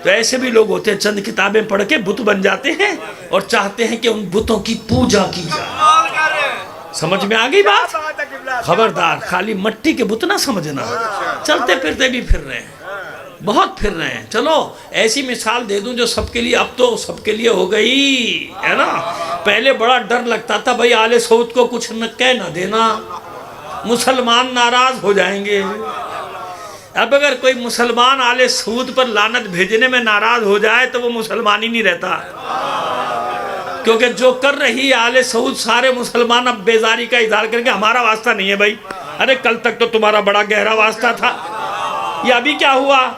Speaker 1: تو ایسے بھی لوگ ہوتے ہیں چند کتابیں پڑھ کے بت بن جاتے ہیں اور چاہتے ہیں کہ ان بتوں کی پوجا کی جائے. سمجھ میں آ گئی بات؟ خبردار، خالی مٹی کے بت نہ سمجھنا. چلتے پھرتے بھی پھر رہے ہیں، بہت پھر رہے ہیں. چلو ایسی مثال دے دوں جو سب کے لیے، اب تو سب کے لیے ہو گئی ہے نا. پہلے بڑا ڈر لگتا تھا بھائی آل سعود کو کچھ کہہ نہ دینا، مسلمان ناراض ہو جائیں گے. اب اگر کوئی مسلمان آل سعود پر لعنت بھیجنے میں ناراض ہو جائے تو وہ مسلمان ہی نہیں رہتا. کیونکہ جو کر رہی آل سعود سارے مسلمان اب بیزاری کا اظہار کریں گے ہمارا واسطہ نہیں ہے بھائی. ارے کل تک تو تمہارا بڑا گہرا واسطہ تھا، یہ ابھی کیا ہوا؟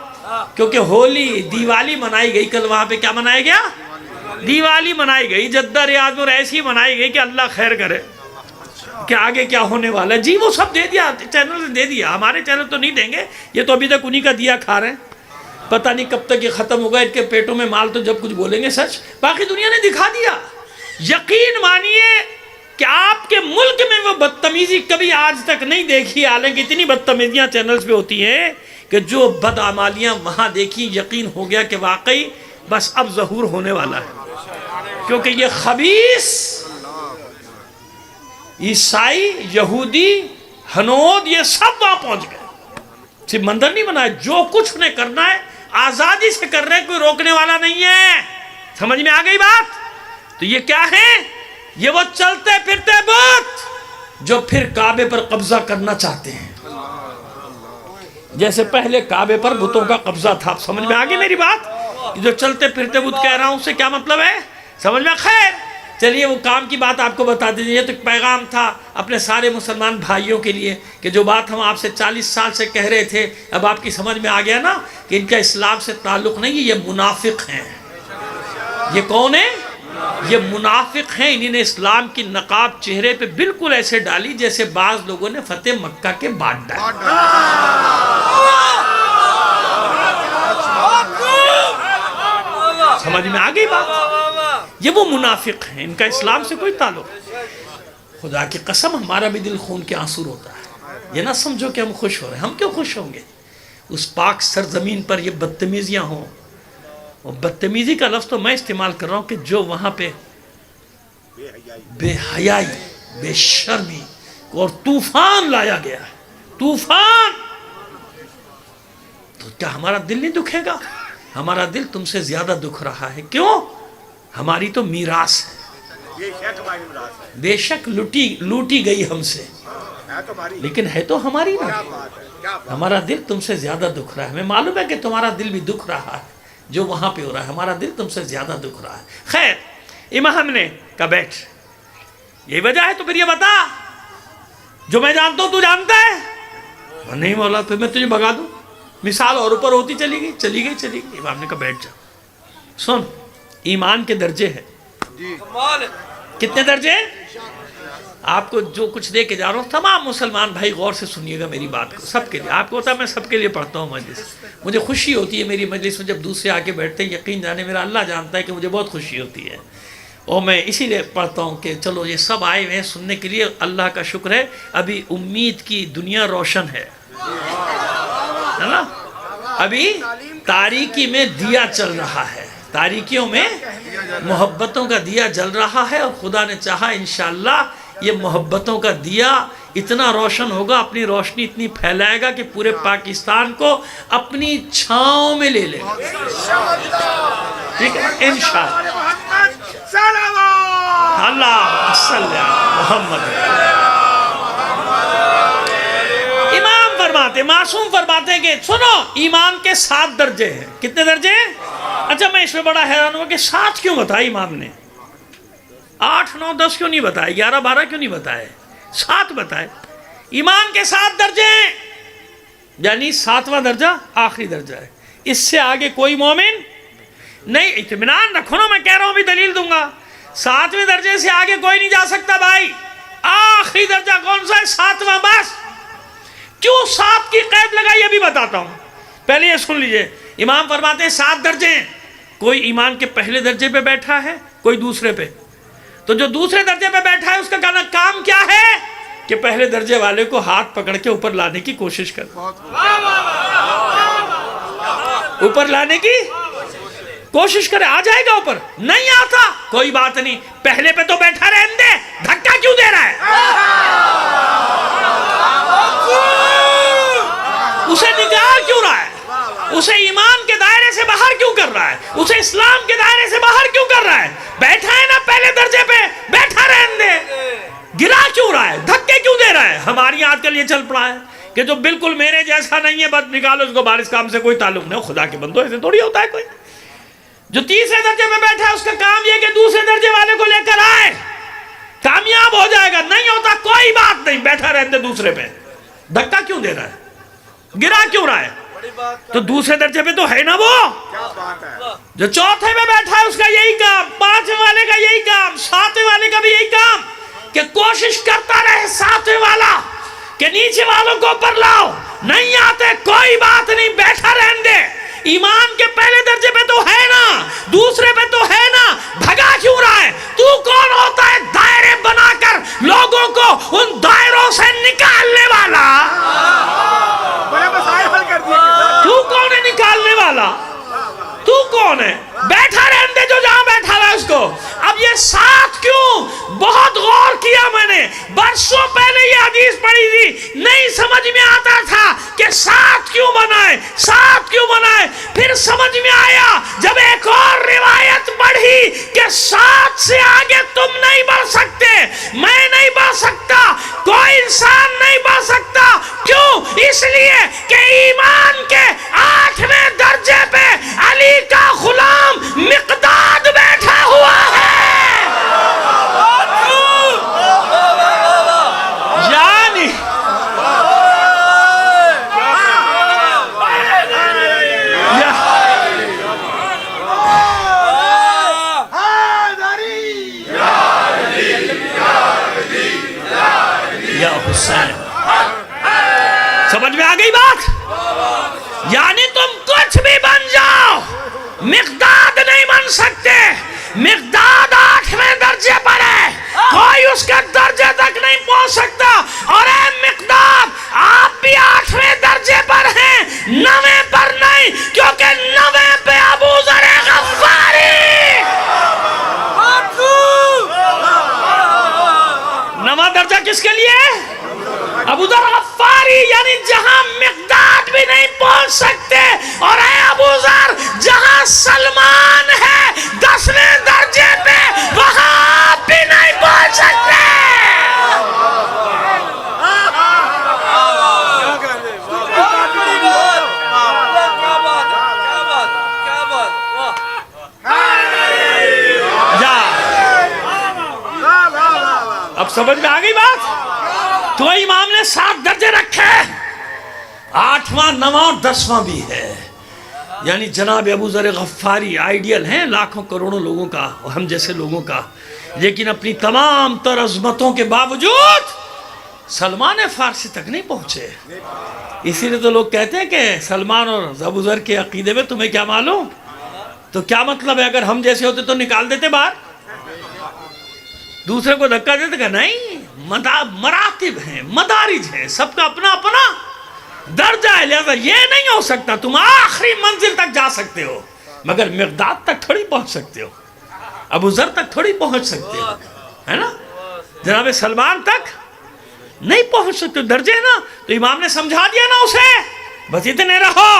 Speaker 1: کیونکہ ہولی، دیوالی منائی گئی کل. وہاں پہ کیا منایا گیا؟ دیوالی منائی گئی. جدہ ریاض میں ایسی منائی گئی کہ اللہ خیر کرے کہ آگے کیا ہونے والا ہے. جی وہ سب دے دیا، چینل نے دے دیا. ہمارے چینل تو نہیں دیں گے، یہ تو ابھی تک انہی کا دیا کھا رہے ہیں. پتہ نہیں کب تک یہ ختم ہوگا. ان کے پیٹوں میں مال تو جب کچھ بولیں گے سچ. باقی دنیا نے دکھا دیا. یقین مانیے کہ آپ کے ملک میں وہ بدتمیزی کبھی آج تک نہیں دیکھی. حالانکہ اتنی بدتمیزیاں چینلز پہ ہوتی ہیں کہ جو بدعمالیاں وہاں دیکھی یقین ہو گیا کہ واقعی بس اب ظہور ہونے والا ہے. کیونکہ یہ خبیث عیسائی، یہودی، ہنود، یہ سب وہاں پہنچ گئے. صرف مندر نہیں بنایا، جو کچھ انہیں کرنا ہے آزادی سے کر رہے، کوئی روکنے والا نہیں ہے. سمجھ میں آ گئی بات؟ تو یہ کیا ہے؟ یہ وہ چلتے پھرتے بت جو پھر کعبے پر قبضہ کرنا چاہتے ہیں. جیسے پہلے کعبے پر بتوں کا قبضہ تھا. سمجھ میں آگئی میری بات؟ جو چلتے پھرتے بت کہہ رہا ہوں اس سے کیا مطلب ہے؟ سمجھ میں؟ خیر چلیے وہ کام کی بات آپ کو بتا دیجیے. یہ تو ایک پیغام تھا اپنے سارے مسلمان بھائیوں کے لیے کہ جو بات ہم آپ سے 40 سال سے کہہ رہے تھے اب آپ کی سمجھ میں آ گیا نا کہ ان کا اسلام سے تعلق نہیں ہے، یہ منافق ہیں. یہ کون ہیں؟ یہ منافق ہیں. انہوں نے اسلام کی نقاب چہرے پہ بالکل ایسے ڈالی جیسے بعض لوگوں نے فتح مکہ کے بعد ڈالی. سمجھ میں آ گئی بات؟ یہ وہ منافق ہیں، ان کا اسلام سے کوئی تعلق. خدا کی قسم ہمارا بھی دل خون کے آنسو ہوتا ہے. یہ نہ سمجھو کہ ہم خوش ہو رہے ہیں. ہم کیوں خوش ہوں گے؟ اس پاک سرزمین پر یہ بدتمیزیاں ہوں. اور بدتمیزی کا لفظ تو میں استعمال کر رہا ہوں کہ جو وہاں پہ بے حیائی، بے شرمی اور طوفان لایا گیا ہے. طوفان. تو کیا ہمارا دل نہیں دکھے گا؟ ہمارا دل تم سے زیادہ دکھ رہا ہے. کیوں؟ ہماری تو میراث ہے. بے شک لوٹی گئی ہم سے، لیکن ہے تو ہماری نا. ہمارا دل تم سے زیادہ دکھ رہا ہے. ہمیں معلوم ہے کہ تمہارا دل بھی دکھ رہا ہے جو وہاں پہ ہو رہا ہے. ہمارا دل تم سے زیادہ دکھ رہا ہے. خیر امام نے کہا بیٹھ، یہی وجہ ہے تو پھر یہ بتا جو میں جانتا ہوں تو جانتا ہے. نہیں مولا پھر میں تجھے بگا دوں. مثال اور اوپر ہوتی چلی گئی. امام نے کہا بیٹھ جا. سن، ایمان کے درجے ہیں. کتنے درجے ہیں؟ آپ کو جو کچھ دے کے جا رہا ہوں تمام مسلمان بھائی غور سے سنیے گا میری بات کو. سب کے لیے. آپ کو ہوتا ہے میں سب کے لیے پڑھتا ہوں مجلس. مجھے خوشی ہوتی ہے میری مجلس میں جب دوسرے آ کے بیٹھتے ہیں. یقین جانے میرا اللہ جانتا ہے کہ مجھے بہت خوشی ہوتی ہے. اور میں اسی لیے پڑھتا ہوں کہ چلو یہ سب آئے ہوئے ہیں سننے کے لیے. اللہ کا شکر ہے ابھی امید کی دنیا روشن ہے نا. ابھی تاریکی میں دیا چل رہا ہے. تاریکیوں میں محبتوں کا دیا جل رہا ہے. اور خدا نے چاہا انشاءاللہ یہ محبتوں کا دیا اتنا روشن ہوگا، اپنی روشنی اتنی پھیلائے گا کہ پورے پاکستان کو اپنی چھاؤں میں لے لے گا. ٹھیک ہے انشاءاللہ. اللہ صلی اللہ محمد. امام فرماتے، معصوم فرماتے ہیں کہ سنو ایمان کے 7 درجے ہیں. کتنے درجے ہیں؟ اچھا میں اس میں بڑا حیران ہوا کہ 7 کیوں بتائی امام نے؟ 8 9 10 کیوں نہیں بتائے؟ 11 12 کیوں نہیں بتائے؟ 7 بتائے. ایمان کے 7 درجے ہیں، یعنی 7واں درجہ آخری درجہ ہے. اس سے آگے کوئی مومن نہیں. اطمینان رکھو نا، میں کہہ رہا ہوں بھی دلیل دوں گا. 7ویں درجے سے آگے کوئی نہیں جا سکتا بھائی. آخری درجہ کون سا ہے؟ 7واں بس. کیوں 7 کی قید لگائی ابھی بتاتا ہوں. پہلے یہ سن لیجئے. امام فرماتے ہیں 7 درجے ہیں. کوئی ایمان کے پہلے درجے پہ بیٹھا ہے، کوئی دوسرے پہ. تو جو دوسرے درجے پہ بیٹھا ہے اس کا کام کیا ہے کہ پہلے درجے والے کو ہاتھ پکڑ کے اوپر لانے کی کوشش کر. اوپر لانے کی کوشش کرے. آ جائے گا اوپر؟ نہیں آتا کوئی بات نہیں، پہلے پہ تو بیٹھا رہنے دے. دھکا کیوں دے رہا ہے؟ اسے نکال کیوں رہا ہے؟ اسے ایمان کے دائرے سے باہر کیوں کر رہا ہے؟ اسے اسلام کے دائرے سے باہر کیوں کر رہا ہے؟ بیٹھا ہے نا پہلے درجے پہ، بیٹھا رہنے دے. گرا کیوں رہا ہے؟ دھکے کیوں دے رہا ہے؟ ہماری آج کل یہ چل پڑا ہے کہ جو بالکل میرے جیسا نہیں ہے بس نکالو اس کو باہر، اس کام سے کوئی تعلق نہیں. خدا کے بندو ایسے تھوڑی ہوتا ہے کوئی. جو تیسرے درجے پہ بیٹھا ہے اس کا کام یہ کہ دوسرے درجے والے کو لے کر آئے، کامیاب ہو جائے گا. نہیں ہوتا کوئی بات نہیں، بیٹھا رہنے دے دوسرے پہ. دھکا کیوں دے رہا ہے؟ گرا کیوں رہا ہے؟ تو دوسرے درجے پہ تو ہے نا وہ. جو چوتھے میں بیٹھا ہے اس کا یہی کام، 5ویں والے کا یہی کام، 7ویں والے کا بھی یہی کام کہ کوشش کرتا رہے 7ویں والا کہ نیچے والوں کو اوپر لاؤ. نہیں آتے کوئی بات نہیں، بیٹھا رہنے دے. ایمان کے پہلے درجے پہ تو ہے نا، دوسرے پہ تو ہے نا، بھگا کیوں رہا ہے؟ تو کون ہوتا ہے دائرے بنا کر لوگوں کو ان دائروں سے نکالنے والا؟ تو کون ہے نکالنے والا؟ تو کون ہے؟ بیٹھا رہنے دے جو جہاں بیٹھا رہا ہے اس کو. اب یہ 7 کیوں؟ بہت غور کیا میں نے. کہ سات کیوں بنائے، سات کیوں بنائے؟ پھر سمجھ میں آیا جب ایک اور روایت پڑھی کہ سات سے آگے تم نہیں بڑھ سکتے، میں نہیں بڑھ سکتا، کوئی انسان نہیں بڑھ سکتا۔ کیوں؟ اس لیے کہ ایمان کے 8ویں درجے پہ علی کا غلام مقداد بیٹھا ہوا ہے۔ یعنی یا حسین، سمجھ میں آ گئی بات؟ یعنی تم کچھ بھی بن جاؤ، مقداد نہیں بن سکتے۔ مقداد 8ویں درجے پر ہے، کوئی اس کے درجے تک نہیں پہنچ سکتا۔ اور اے مقداد، آپ بھی 8ویں درجے پر ہیں، 9ویں پر نہیں، کیونکہ 9ویں پہ ابو ذر غفاری۔ 9واں درجہ کس کے لیے؟ ابو ذر غفاری، یعنی جہاں مقداد بھی نہیں پہنچ سکتے، اور اے ابو ذر جہاں سلمان ہے 10ویں درجے پہ، وہاں آپ بھی نہیں پہنچ سکتے۔ اب سمجھ میں آ گئی بات؟ تو امام نے 7 درجے رکھے، 8واں 9واں اور 10واں بھی ہے۔ یعنی جناب ابو ذر غفاری آئیڈیل ہیں لاکھوں کروڑوں لوگوں کا، ہم جیسے لوگوں کا، لیکن اپنی تمام تر عظمتوں کے باوجود سلمان فارسی تک نہیں پہنچے۔ اسی لیے تو لوگ کہتے ہیں کہ سلمان اور ابو ذر کے عقیدے میں تمہیں کیا معلوم؟ تو کیا مطلب ہے؟ اگر ہم جیسے ہوتے تو نکال دیتے باہر، دوسرے کو دھکا دیتے کہ نہیں، مراتب ہیں، مدارج ہیں، سب کا اپنا اپنا درجہ ہے، لہذا یہ نہیں ہو سکتا۔ تم آخری منزل تک جا سکتے ہو مگر مقداد تک تھوڑی پہنچ سکتے ہو، ابو ذر تک تھوڑی پہنچ سکتے ہو، ہے نا؟ جناب سلمان تک نہیں پہنچ سکتے، درجے نا۔ تو امام نے سمجھا دیا نا اسے، بس اتنے رہو،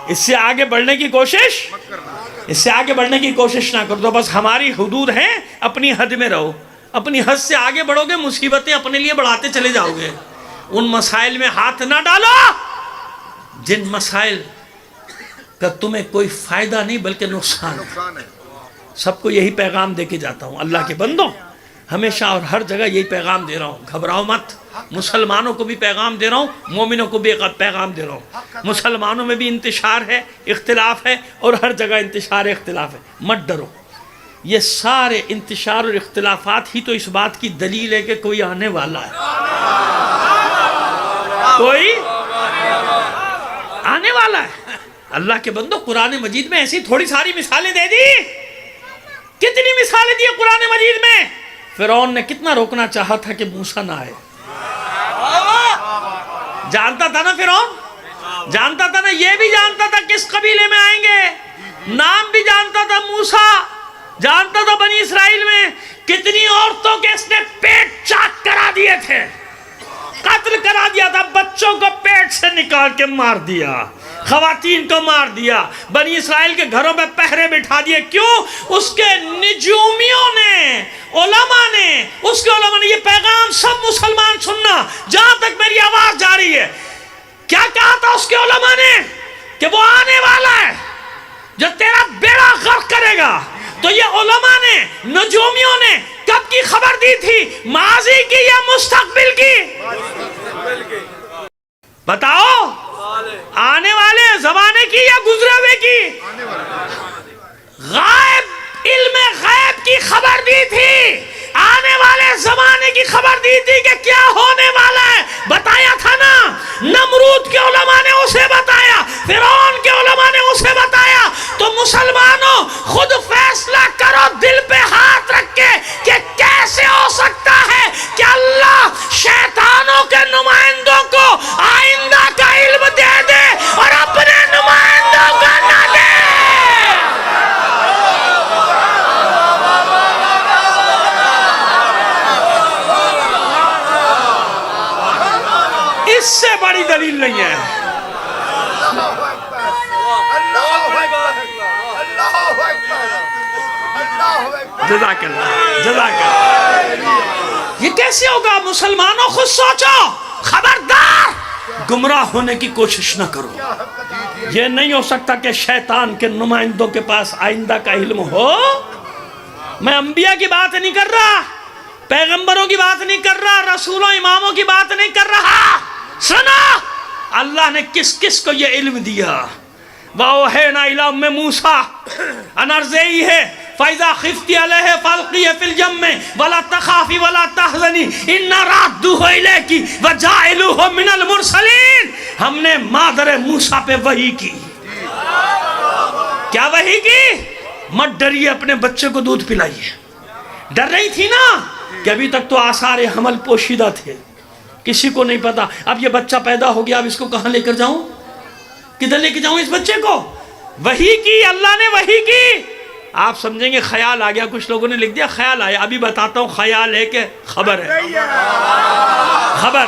Speaker 1: اس سے آگے بڑھنے کی کوشش، اس سے آگے بڑھنے کی کوشش نہ کرو۔ تو بس ہماری حدود ہیں، اپنی حد میں رہو، اپنی حد سے آگے بڑھو گے مصیبتیں اپنے لیے بڑھاتے چلے جاؤ گے۔ ان مسائل میں ہاتھ نہ ڈالو جن مسائل کا تمہیں کوئی فائدہ نہیں بلکہ نقصان ہے۔ سب کو یہی پیغام دے کے جاتا ہوں، اللہ کے بندوں، ہمیشہ اور ہر جگہ یہی پیغام دے رہا ہوں، گھبراؤ مت۔ مسلمانوں کو بھی پیغام دے رہا ہوں، مومنوں کو بھی پیغام دے رہا ہوں۔ مسلمانوں میں بھی انتشار ہے، اختلاف ہے، اور ہر جگہ انتشار اختلاف ہے، مت ڈرو۔ یہ سارے انتشار اور اختلافات ہی تو اس بات کی دلیل ہے کہ کوئی آنے والا ہے، کوئی آنے والا ہے۔ اللہ کے بندو، قرآن مجید میں ایسی تھوڑی ساری مثالیں دے دی، کتنی مثالیں دی قرآن مجید میں۔ فرعون نے کتنا روکنا چاہا تھا کہ موسیٰ نہ آئے، جانتا تھا نا فرعون، جانتا تھا نا، یہ بھی جانتا تھا کس قبیلے میں آئیں گے، نام بھی جانتا تھا موسیٰ، جانتا تھا بنی اسرائیل میں کتنی عورتوں کے اس نے پیٹ چاک کرا دیے تھے، قتل کرا دیا تھا، بچوں کو پیٹ سے نکال کے مار دیا، خواتین کو مار دیا، بنی اسرائیل کے گھروں میں پہرے بٹھا دیے۔ کیوں؟ اس کے نجومیوں نے، علماء نے، اس کے علماء نے، یہ پیغام سب مسلمان سننا جہاں تک میری آواز جا رہی ہے، کیا کہا تھا اس کے علماء نے؟ کہ وہ آنے والا ہے جو تیرا بیڑا غرق کرے گا۔ تو یہ علماء نے، نجومیوں نے کب کی خبر دی تھی؟ ماضی کی یا مستقبل کی؟ بتاؤ، آنے والے زمانے کی یا گزرے ہوئے کی؟ غائب، علم غیب کی خبر دی تھی، آنے والے زمانے کی خبر دی تھی کہ کیا ہونے والا ہے، بتایا تھا نا۔ نمرود کے علماء نے اسے بتایا، فرعون کے علماء نے اسے بتایا۔ تو مسلمانوں خود فیصلہ کرو دل پہ ہاتھ رکھ کے کہ کیسے ہو سکتا ہے کہ اللہ شیطانوں کے نمائندوں کو آئندہ کا علم دے دے اور اپنے نمائندوں کا نہ دے۔ اس سے بڑی دلیل نہیں ہے، جزاک اللہ، جزاک اللہ۔ یہ کیسے ہوگا؟ مسلمانوں خود سوچو، خبردار گمراہ ہونے کی کوشش نہ کرو۔ یہ نہیں ہو سکتا کہ شیطان کے نمائندوں کے پاس آئندہ کا علم ہو۔ میں انبیاء کی بات نہیں کر رہا، پیغمبروں کی بات نہیں کر رہا، رسولوں اماموں کی بات نہیں کر رہا۔ سنا اللہ نے کس کس کو یہ علم دیا؟ وَأَوْحَيْنَا إِلَىٰ أُمِّ مُوسَىٰ أَنْ أَرْضِعِيهِ فَإِذَا خِفْتِ عَلَيْهِ فَأَلْقِيهِ فِي الْيَمِّ وَلَا تَخَافِي وَلَا تَحْزَنِي إِنَّا رَادُّوهُ إِلَيْكِ وَجَاعِلُوهُ مِنَ الْمُرْسَلِينَ۔ ہم نے مادر موسیٰ پہ وحی کی۔ کیا وحی کی؟ مت ڈریے، اپنے بچے کو دودھ پلائیے۔ ڈر رہی تھی نا کہ ابھی تک تو آثار حمل پوشیدہ تھے، کسی کو نہیں پتا۔ اب یہ بچہ پیدا ہو گیا، اب اس کو کہاں لے کر جاؤں؟ کدھر لے کے جاؤں اس بچے کو؟ وحی کی، اللہ نے وحی کی۔ آپ سمجھیں گے خیال آ گیا، کچھ لوگوں نے لکھ دیا خیال آیا، ابھی بتاتا ہوں خیال ہے کہ خبر ہے۔ خبر،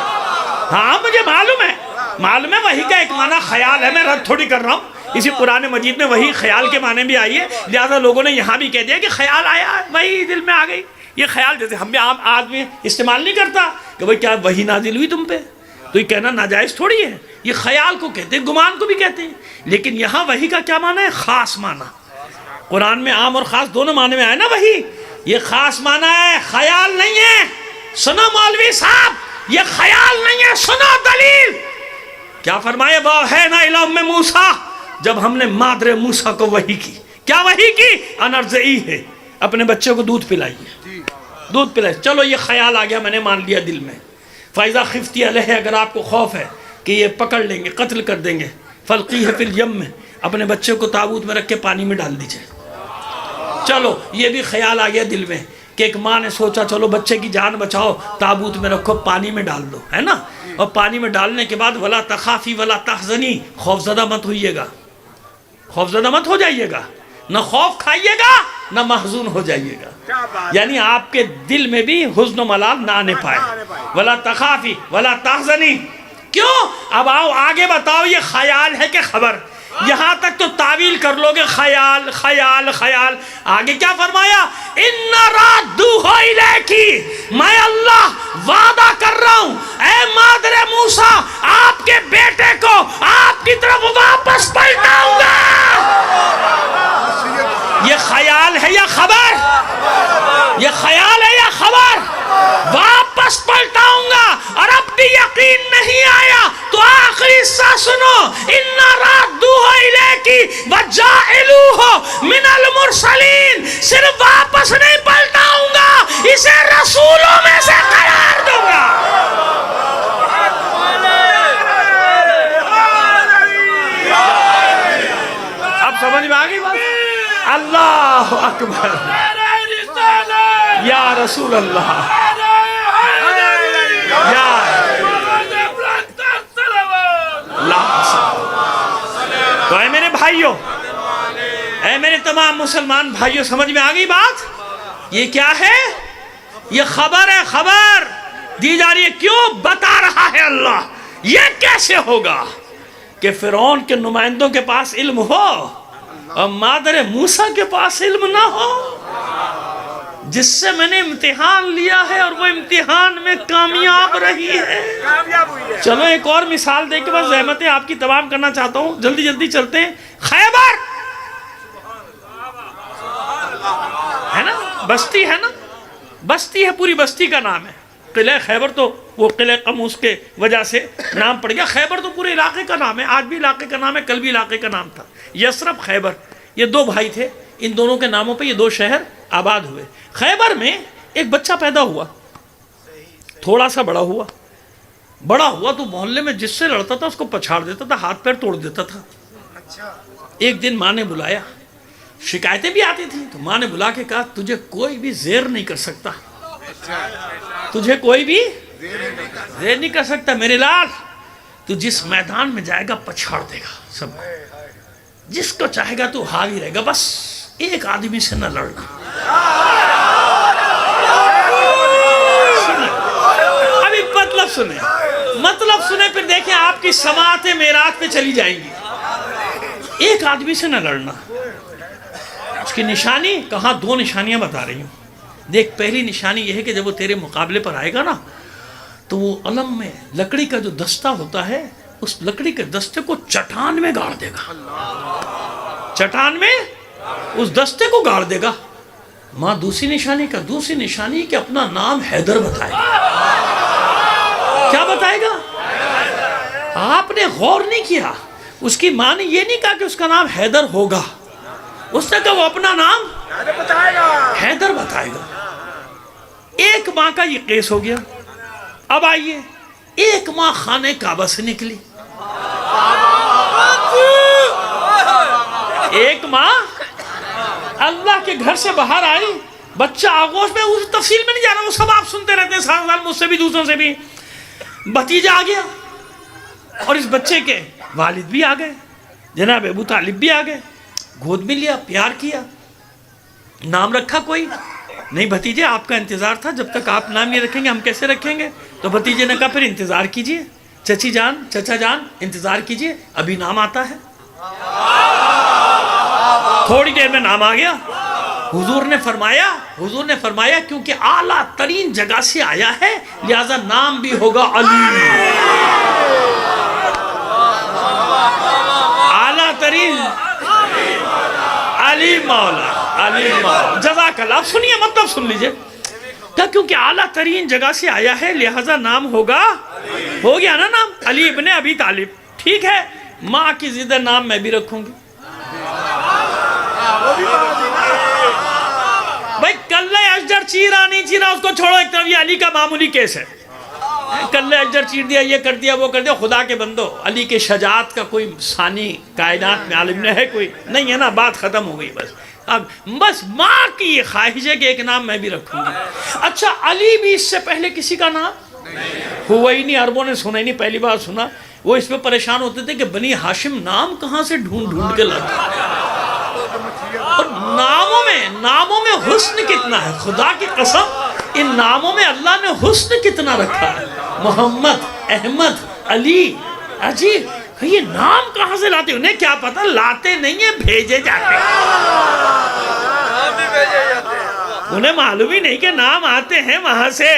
Speaker 1: ہاں مجھے معلوم ہے وحی کا ایک معنی خیال ہے، میں رد تھوڑی کر رہا ہوں۔ اسی قرآن مجید میں وحی خیال کے معنی بھی آئی ہے، لہذا لوگوں نے یہاں بھی کہہ دیا کہ خیال آیا، وحی دل میں آ گئی۔ یہ خیال جیسے ہم بھی عام آدمی استعمال نہیں کرتا کہ بھئی کیا وحی نازل ہوئی تم پہ، تو یہ کہنا ناجائز تھوڑی ہے۔ یہ خیال کو کہتے ہیں، گمان کو بھی کہتے ہیں، لیکن یہاں وحی کا کیا معنی ہے؟ خاص معنی۔ قرآن میں عام اور خاص دونوں معنی میں آئے نا وحی، یہ خاص معنی ہے، خیال نہیں ہے۔ سنو مولوی صاحب، یہ خیال نہیں ہے، سنو دلیل۔ کیا فرمایا؟ وَأَوْحَيْنَا إِلَىٰ أُمِّ مُوسَىٰ، جب ہم نے مادر موسیٰ کو وحی کی۔ کیا وحی کی؟ أَنْ أَرْضِعِيهِ، اپنے بچے کو دودھ پلائیے، دودھ پلائیے۔ چلو یہ خیال آ گیا، میں نے مان لیا دل میں۔ فَإِذَا خِفْتِ عَلَيْهِ، اگر آپ کو خوف ہے کہ یہ پکڑ لیں گے، قتل کر دیں گے، فَأَلْقِيهِ فِي الْيَمِّ، اپنے بچے کو تابوت میں رکھ کے پانی میں ڈال دیجئے۔ چلو یہ بھی خیال آ گیا دل میں کہ ایک ماں نے سوچا چلو بچے کی جان بچاؤ، تابوت میں رکھو، پانی میں ڈال دو، ہے نا؟ اور پانی میں ڈالنے کے بعد وَلَا تَخَافِي وَلَا تَحْزَنِي، خوفزدہ مت ہوئیے گا، خوفزدہ مت ہو جائیے گا، نہ خوف کھائیے گا نہ محزون ہو جائیے گا، یعنی آپ کے دل میں بھی حزن و ملال نہ آنے پائے۔ وَلَا تَخَافِي وَلَا تَحْزَنِي، کیوں؟ اب آؤ آگے بتاؤ یہ خیال ہے کہ خبر؟ یہاں تک تو تعویل کر لو گے، خیال خیال خیال۔ آگے کیا فرمایا؟ اِنَّ رَادُّوهُ إِلَيْكِ، میں اللہ وعدہ کر رہا ہوں اے مادر موسیٰ، آپ کے بیٹے کو آپ کی طرف واپس پلٹاؤں گا۔ یہ خیال ہے یا خبر؟ یہ خیال ہے یا خبر؟ واپس پلٹاؤں گا، اور اب بھی یقین نہیں آیا تو آخری حصہ سنو، اِنَّ رَادُّوهُ إِلَيْكِ وَجَاعِلُوهُ مِنَ الْمُرْسَلِينَ، صرف واپس نہیں پلٹاؤں گا، اسے رسولوں میں سے قرار دوں گا۔ اب سمجھ میں آگئی بات؟ اللہ اکبر، یا رسول اللہ، یا تو اے میرے بھائیوں، اے میرے تمام مسلمان بھائیوں، سمجھ میں آگئی بات؟ یہ کیا ہے؟ یہ خبر ہے، خبر دی جا رہی ہے۔ کیوں بتا رہا ہے اللہ؟ یہ کیسے ہوگا کہ فرعون کے نمائندوں کے پاس علم ہو اور مادر موسیٰ کے پاس علم نہ ہو؟ جس سے میں نے امتحان لیا ہے اور وہ امتحان میں کامیاب رہی ہے۔ چلو ایک اور مثال دے کے بس زحمتیں آپ کی تمام کرنا چاہتا ہوں، جلدی جلدی چلتے ہیں۔ خیبر ہے نا، بستی ہے نا، بستی ہے، پوری بستی کا نام ہے قلعہ خیبر، تو وہ قلعہ قموس کے وجہ سے نام پڑ گیا۔ خیبر تو پورے علاقے کا نام ہے، آج بھی علاقے کا نام ہے، کل بھی علاقے کا نام تھا۔ یثرب، خیبر، یہ دو بھائی تھے، ان دونوں کے ناموں پہ یہ دو شہر آباد ہوئے۔ خیبر میں ایک بچہ پیدا ہوا، تھوڑا سا بڑا ہوا تو محلے میں جس سے لڑتا تھا اس کو پچھاڑ دیتا تھا، ہاتھ پیر توڑ دیتا تھا۔ ایک دن ماں نے بلایا، شکایتیں بھی آتی تھیں، تو ماں نے بلا کے کہا تجھے کوئی بھی زیر نہیں کر سکتا، تجھے کوئی بھی زیر نہیں کر سکتا میرے لال، تو جس میدان میں جائے گا پچھاڑ دے گا سب کو، جس کو چاہے گا تو حاوی رہے گا، بس ایک آدمی سے نہ لڑنا۔ ابھی مطلب سنیں پھر دیکھیں آپ کی سماعتیں معراج پہ چلی جائیں گی۔ ایک آدمی سے نہ لڑنا، کی نشانی کہاں؟ 2 نشانیاں بتا رہی ہوں۔ دیکھ، پہلی نشانی یہ ہے کہ جب وہ تیرے مقابلے پر آئے گا نا تو وہ علم میں لکڑی کا جو دستہ ہوتا ہے اس لکڑی کے دستے کو چٹان میں گاڑ دے گا، چٹان میں اس دستے کو گاڑ دے گا۔ ماں دوسری نشانی کہ اپنا نام حیدر بتائے گا۔ کیا بتائے گا؟ آپ نے غور نہیں کیا، اس کی ماں نے یہ نہیں کہا کہ اس کا نام حیدر ہوگا، اس نے کہا وہ اپنا نام حیدر بتائے گا۔ ایک ماں کا یہ کیس ہو گیا۔ اب آئیے، ایک ماں خانہ کعبہ سے نکلی، ایک ماں اللہ کے گھر سے باہر آئی، بچہ آغوش میں، اس تفصیل میں نہیں جا رہا، وہ سب آپ سنتے رہتے ہیں، سال سال مجھ سے بھی دوسروں سے بھی۔ بھتیجا آ گیا اور اس بچے کے والد بھی آ گئے، جناب ابو طالب بھی آ گئے، گود میں لیا، پیار کیا۔ نام رکھا کوئی نہیں؟ بھتیجے آپ کا انتظار تھا، جب تک آپ نام نہیں رکھیں گے ہم کیسے رکھیں گے؟ تو بھتیجے نے کہا پھر انتظار کیجئے، چچی جان، چچا جان انتظار کیجئے، ابھی نام آتا ہے۔ تھوڑی دیر میں نام آ گیا۔ حضور نے فرمایا کیونکہ اعلیٰ ترین جگہ سے آیا ہے لہذا نام بھی ہوگا علی۔ اعلیٰ ترین علی مولا، جزاک اللہ۔ اب سنیے، مطلب سن لیجئے، کیونکہ اعلیٰ ترین جگہ سے آیا ہے لہذا نام ہوگا، ہو گیا نا نام، علی ابن ابی طالب۔ ٹھیک ہے، ماں کی ضد نام میں بھی رکھوں گی۔ بھائی کلے اشجر چیرا نہیں چیرا اس کو چھوڑو ایک طرف، یہ علی کا معمولی کیس ہے۔ کلے اشجر چیر دیا، یہ کر دیا، وہ کر دیا، خدا کے بندو علی کے شجاعت کا کوئی ثانی کائنات میں عالم ہے کوئی نہیں ہے نا، بات ختم ہو گئی۔ اب بس ماں کی یہ خواہش ہے کہ ایک نام میں بھی رکھوں گی۔ اچھا، علی بھی اس سے پہلے کسی کا نام ہوا ہی نہیں، عربوں نے سنا ہی نہیں، پہلی بار سنا۔ وہ اس پہ پریشان ہوتے تھے کہ بنی ہاشم نام کہاں سے ڈھونڈ کے لاتے، اور ناموں میں حسن کتنا ہے، خدا کی قسم ان ناموں میں اللہ نے حسن کتنا رکھا ہے۔ محمد، احمد، علی، عجیب، یہ نام کہاں سے لاتے؟ انہیں کیا پتا، لاتے نہیں ہیں، بھیجے جاتے ہیں۔ انہیں معلوم ہی نہیں کہ نام آتے ہیں وہاں سے۔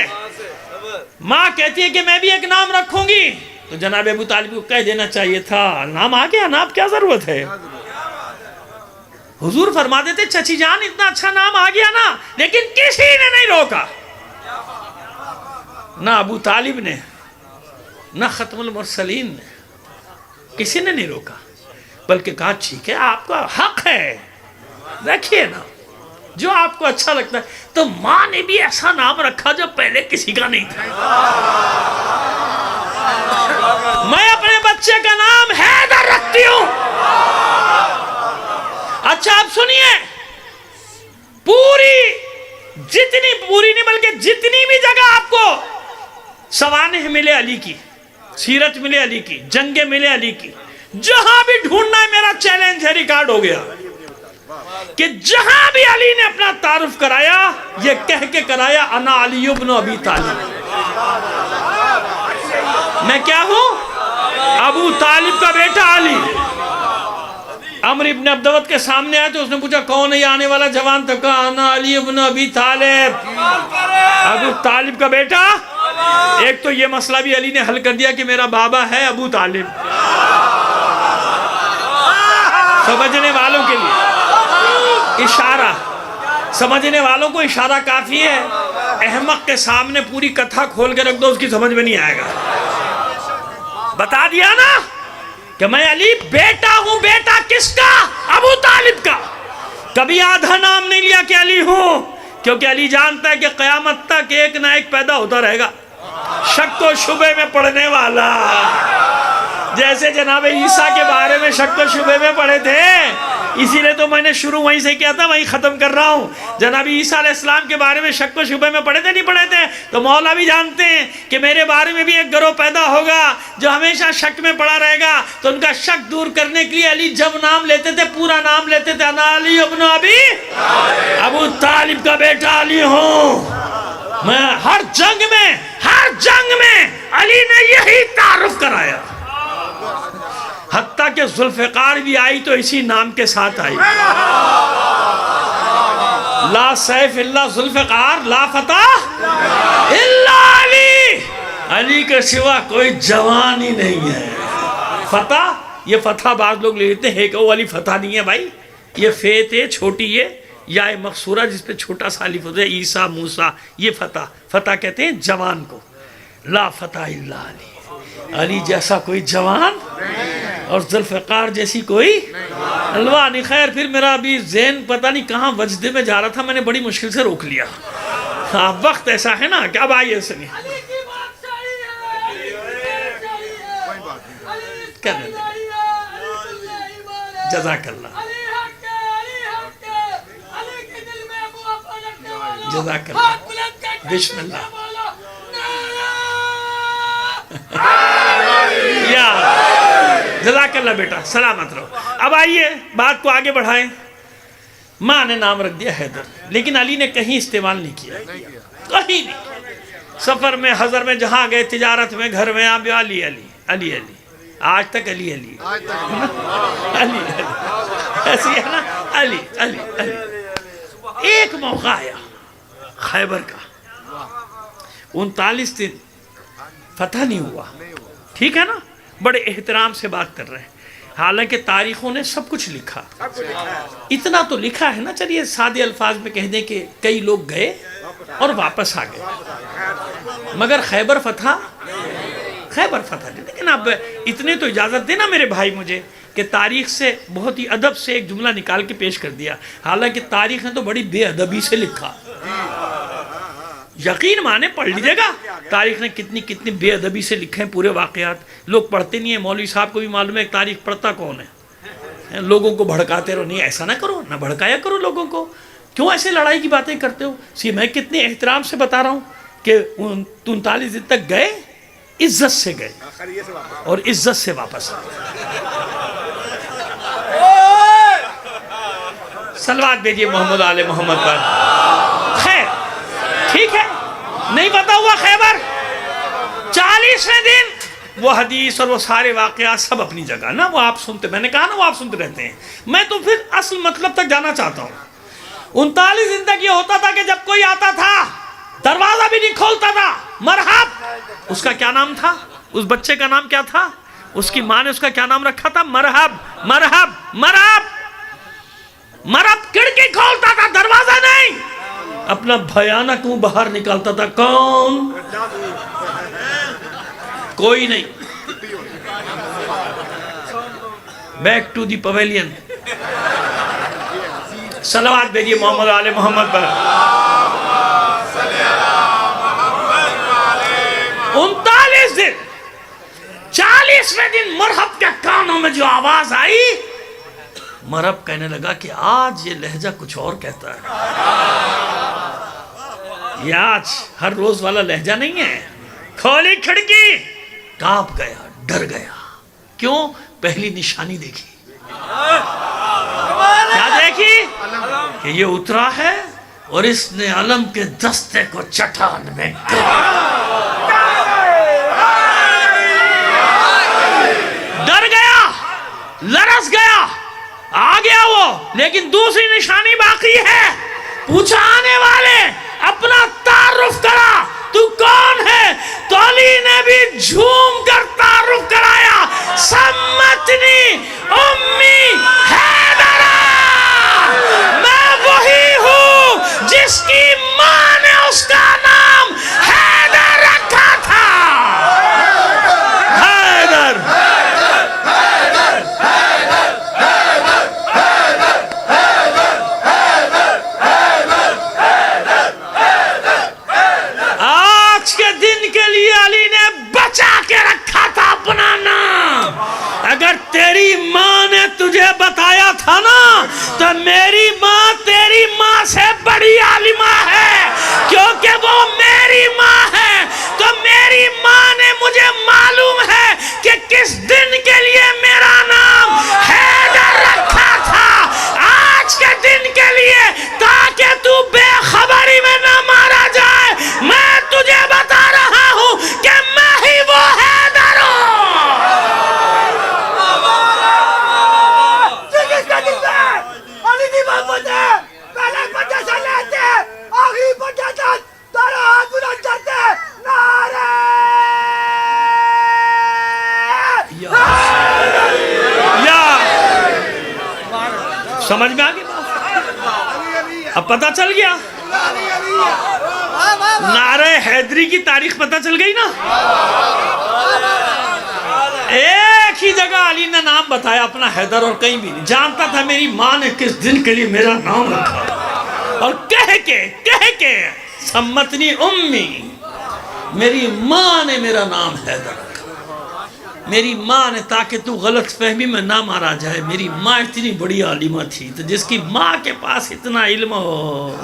Speaker 1: ماں کہتی ہے کہ میں بھی ایک نام رکھوں گی، تو جناب ابو طالب کو کہہ دینا چاہیے تھا، نام آ گیا نا، اب کیا ضرورت ہے؟ حضور فرما دیتے چچی جان اتنا اچھا نام آ گیا نا، لیکن کسی نے نہیں روکا، نہ ابو طالب نے، نہ ختم المرسلین نے، کسی نے نہیں روکا، بلکہ کہا ٹھیک ہے آپ کا حق ہے، رکھیے نا جو آپ کو اچھا لگتا ہے۔ تو ماں نے بھی ایسا نام رکھا جو پہلے کسی کا نہیں تھا۔ میں اپنے بچے کا نام حیدر رکھتی ہوں۔ اچھا اب سنیے، پوری نہیں بلکہ جتنی بھی جگہ آپ کو سوانح ملے علی کی، سیرت ملے علی کی، جنگیں ملے علی کی، جہاں بھی ڈھونڈنا ہے، میرا چیلنج ہے، ریکارڈ ہو گیا کہ جہاں بھی علی نے اپنا تعارف کرایا یہ کہہ کے کرایا انا علی ابن ابی طالب، میں کیا ہوں؟ ابو طالب کا بیٹا علی۔ عمر ابن عبدوت کے سامنے آئے تو اس نے پوچھا کون ہے یہ آنے والا جوان؟ تو کہا انا علی ابن ابی طالب، ابو طالب کا بیٹا۔ ایک تو یہ مسئلہ بھی علی نے حل کر دیا کہ میرا بابا ہے ابو طالب، سمجھنے والوں کے لیے اشارہ، سمجھنے والوں کو اشارہ کافی ہے، احمق کے سامنے پوری کتھا کھول کے رکھ دو اس کی سمجھ میں نہیں آئے گا۔ بتا دیا نا کہ میں علی بیٹا ہوں، بیٹا کس کا؟ ابو طالب کا۔ کبھی آدھا نام نہیں لیا کہ علی ہوں، کیونکہ علی جانتا ہے کہ قیامت تک ایک نہ ایک پیدا ہوتا رہے گا شک و شبے میں پڑھنے والا، جیسے جناب عیسیٰ کے بارے میں شک و شبے میں پڑھے تھے، اسی لئے تو میں نے شروع وہیں سے کیا تھا، وہیں ختم کر رہا ہوں۔ جناب عیسیٰ علیہ السلام کے بارے میں شک و شبے میں پڑھے تھے نہیں پڑھے تھے؟ تو مولا بھی جانتے ہیں کہ میرے بارے میں بھی ایک گروہ پیدا ہوگا جو ہمیشہ شک میں پڑا رہے گا، تو ان کا شک دور کرنے کے لیے علی جب نام لیتے تھے پورا نام لیتے تھے، انا علی ابن ابو طالب کا بیٹا علی ہوں۔ میں ہر جنگ میں علی نے یہی تعارف کرایا، حتیٰ کہ ذوالفقار بھی آئی تو اسی نام کے ساتھ آئی۔ لا سیف الا ذوالفقار لا فتح الا علی، علی کے سوا کوئی جوان ہی نہیں ہے. فتح، یہ فتح بعض لوگ لے لیتے ہیں، ایک والی فتح نہیں ہے بھائی، یہ فیت ہے چھوٹی ہے، یا مقصورہ جس پہ چھوٹا سا الف ہوتا ہے، عیسیٰ موسیٰ، یہ فتح. فتح کہتے ہیں جوان کو. لا فتح الا علی، علی جیسا کوئی جوان اور ذوالفقار جیسی کوئی الوا نہیں. خیر پھر میرا ابھی ذہن پتہ نہیں کہاں وجدے میں جا رہا تھا، میں نے بڑی مشکل سے روک لیا. ہاں وقت ایسا ہے نا کہ اب آئیے سنیے. جزاک اللہ، جزاک اللہ، بسم اللہ. یا جزاک اللہ بیٹا، سلامت رہو. اب آئیے بات کو آگے بڑھائیں. ماں نے نام رکھ دیا حیدر، لیکن علی نے کہیں استعمال نہیں کیا، کہیں نہیں. سفر میں، حضر میں، جہاں گئے، تجارت میں، گھر میں، آپ علی علی علی علی، آج تک علی علی علی علی، ایسی ہے نا، علی علی علی. ایک موقع آیا خیبر کا، 39 دن فتح نہیں ہوا، ٹھیک ہے نا، بڑے احترام سے بات کر رہے ہیں. حالانکہ تاریخوں نے سب کچھ لکھا، اتنا تو لکھا ہے نا. چلیے سادے الفاظ میں کہہ دیں کہ کئی لوگ گئے اور واپس آ گئے، مگر خیبر فتح نہیں. لیکن اب اتنے تو اجازت دینا میرے بھائی مجھے کہ تاریخ سے بہت ہی ادب سے ایک جملہ نکال کے پیش کر دیا. حالانکہ تاریخ نے تو بڑی بے ادبی سے لکھا، یقین مانے پڑھ لیجئے گا تاریخ نے کتنی بے ادبی سے لکھے ہیں پورے واقعات. لوگ پڑھتے نہیں ہیں، مولوی صاحب کو بھی معلوم ہے کہ تاریخ پڑھتا کون ہے. لوگوں کو بھڑکاتے رہو، نہیں ایسا نہ کرو، نہ بھڑکایا کرو لوگوں کو. کیوں ایسے لڑائی کی باتیں کرتے ہو؟ میں کتنے احترام سے بتا رہا ہوں کہ 39 دن تک گئے، عزت سے گئے اور عزت سے واپس آئے. صلوات بھیجئے محمد آل محمد پر. خیر ٹھیک ہے، نہیں پتا ہوا خیبر. 40ویں دن وہ حدیث اور وہ سارے واقعات سب اپنی جگہ نا، وہ آپ سنتے، میں نے کہا نا وہ آپ سنتے رہتے ہیں. میں تو پھر اصل مطلب تک جانا چاہتا ہوں. 39 دن تک یہ ہوتا تھا کہ جب کوئی آتا تھا دروازہ بھی نہیں کھولتا تھا. مرحب، اس کا کیا نام تھا؟ اس بچے کا نام کیا تھا؟ اس کی ماں نے اس کا کیا نام رکھا تھا؟ مرحب مرحب مرحب. مرحب کھڑکی کھولتا تھا، دروازہ نہیں. اپنا بھیانک منہ باہر نکالتا تھا. کون؟ کوئی نہیں. Back to the pavilion. صلوات بھیجئے محمد آل محمد پر. 39 دن، 40ویں دن مرحب کے کانوں میں جو آواز آئی، مرحب کہنے لگا کہ آج یہ لہجہ کچھ اور کہتا ہے. یہ آج ہر روز والا لہجہ نہیں ہے. کھولی کھڑکی، کانپ گیا، ڈر گیا. کیوں؟ پہلی نشانی دیکھی. کیا دیکھی؟ کہ یہ اترا ہے اور اس نے علم کے دستے کو چٹان میں ڈر گیا، لرز گیا، آ گیا وہ. لیکن دوسری نشانی باقی ہے. پوچھا آنے والے، اپنا تعارف کرا، تو کون ہے؟ تو علی نے بھی جھوم کر تعارف کرایا. سمتنی امی حیدرہ، میں وہی ہوں جس کی ماں نے اس کا نام حیدر رکھا تھا. حیدر. آج کے دن کے لیے علی نے بچا کے رکھا تھا اپنا نام. اگر تیری ماں نے تجھے بتایا تھا نا تو میری ماں تیری ماں سے بڑی عالمہ ہے، کیونکہ وہ میری ماں ہے. تو میری ماں نے مجھے معلوم ہے کہ کس دن کے لیے میرا نام حیدر رکھا تھا. آج کے دن کے لیے، تاکہ تو بے خبری میں نہ مارا جائے، میں تجھے بتا رہا ہوں کہ میں ہی وہ حیدر ہوں. سمجھ میں آگے بات؟ اب پتہ چل گیا، نعرہ حیدری کی تاریخ پتہ چل گئی نا؟ ایک ہی جگہ علی نے نام بتایا اپنا حیدر، اور کہیں بھی نہیں جانتا تھا میری ماں نے کس دن کے لیے میرا نام رکھا، اور کہہ کے سمتنی امی، میری ماں نے میرا نام حیدر رکھا، میری ماں نے، تاکہ تو غلط فہمی میں نہ مارا جائے، میری ماں اتنی بڑی عالمہ تھی، تو جس کی ماں کے پاس اتنا علم ہو،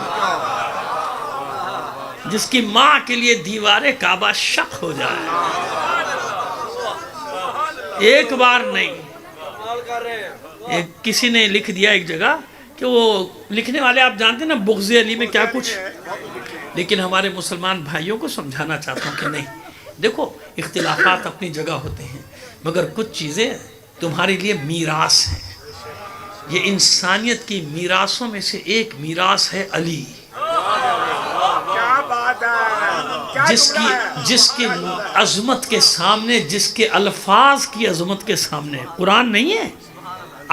Speaker 1: جس کی ماں کے لیے دیوار کعبہ شق ہو جائے، ایک بار نہیں، کسی نے لکھ دیا ایک جگہ کہ وہ لکھنے والے آپ جانتے ہیں نا بغض علی میں کیا کچھ، لیکن ہمارے مسلمان بھائیوں کو سمجھانا چاہتا ہوں کہ نہیں، دیکھو اختلافات اپنی جگہ ہوتے ہیں، مگر کچھ چیزیں تمہارے لیے میراث ہیں، یہ انسانیت کی میراثوں میں سے ایک میراث ہے علی،
Speaker 3: کیا بات ہے،
Speaker 1: جس کی عظمت کے سامنے، جس کے الفاظ کی عظمت کے سامنے قرآن نہیں ہے۔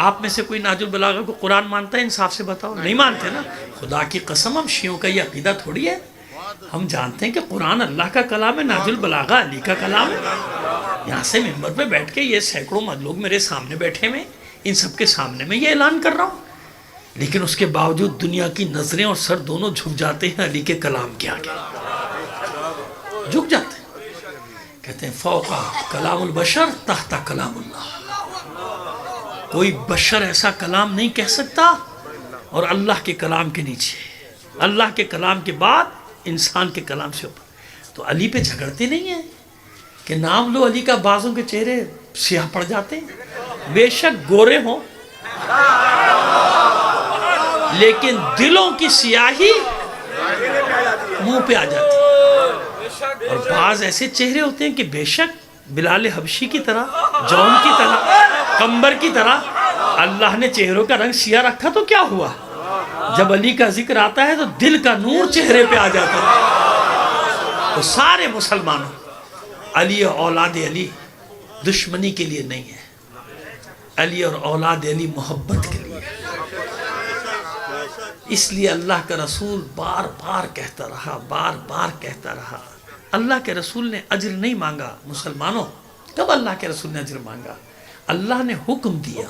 Speaker 1: آپ میں سے کوئی نہج البلاغہ کو قرآن مانتا ہے؟ انصاف سے بتاؤ، نہیں مانتے نا؟ خدا کی قسم ہم شیعوں کا یہ عقیدہ تھوڑی ہے، ہم جانتے ہیں کہ قرآن اللہ کا کلام ہے، نہج البلاغہ علی کا کلام ہے۔ یہاں سے ممبر پہ بیٹھ کے یہ سینکڑوں لوگ میرے سامنے بیٹھے ہوئے، ان سب کے سامنے میں یہ اعلان کر رہا ہوں، لیکن اس کے باوجود دنیا کی نظریں اور سر دونوں جھک جاتے ہیں علی کے کلام کے آگے، جھک جاتے ہیں، کہتے ہیں فوق کلام البشر تحت کلام اللہ، کوئی بشر ایسا کلام نہیں کہہ سکتا اور اللہ کے کلام کے نیچے، اللہ کے کلام کے بعد انسان کے کلام سے اوپر۔ تو علی پہ جھگڑتے نہیں ہیں کہ نام لو علی کا، بعضوں کے چہرے سیاہ پڑ جاتے ہیں، بے شک گورے ہوں لیکن دلوں کی سیاہی منہ پہ آ جاتی ہے، اور بعض ایسے چہرے ہوتے ہیں کہ بے شک بلال حبشی کی طرح، جون کی طرح، کمبر کی طرح اللہ نے چہروں کا رنگ سیاہ رکھا تو کیا ہوا؟ جب علی کا ذکر آتا ہے تو دل کا نور چہرے پہ آ جاتا ہے۔ تو سارے مسلمانوں، علی اور اولاد علی دشمنی کے لیے نہیں ہے، علی اور اولاد علی محبت کے لیے، اس لیے اللہ کا رسول بار بار کہتا رہا، اللہ کے رسول نے اجر نہیں مانگا۔ مسلمانوں، کب اللہ کے رسول نے اجر مانگا؟ اللہ نے حکم دیا،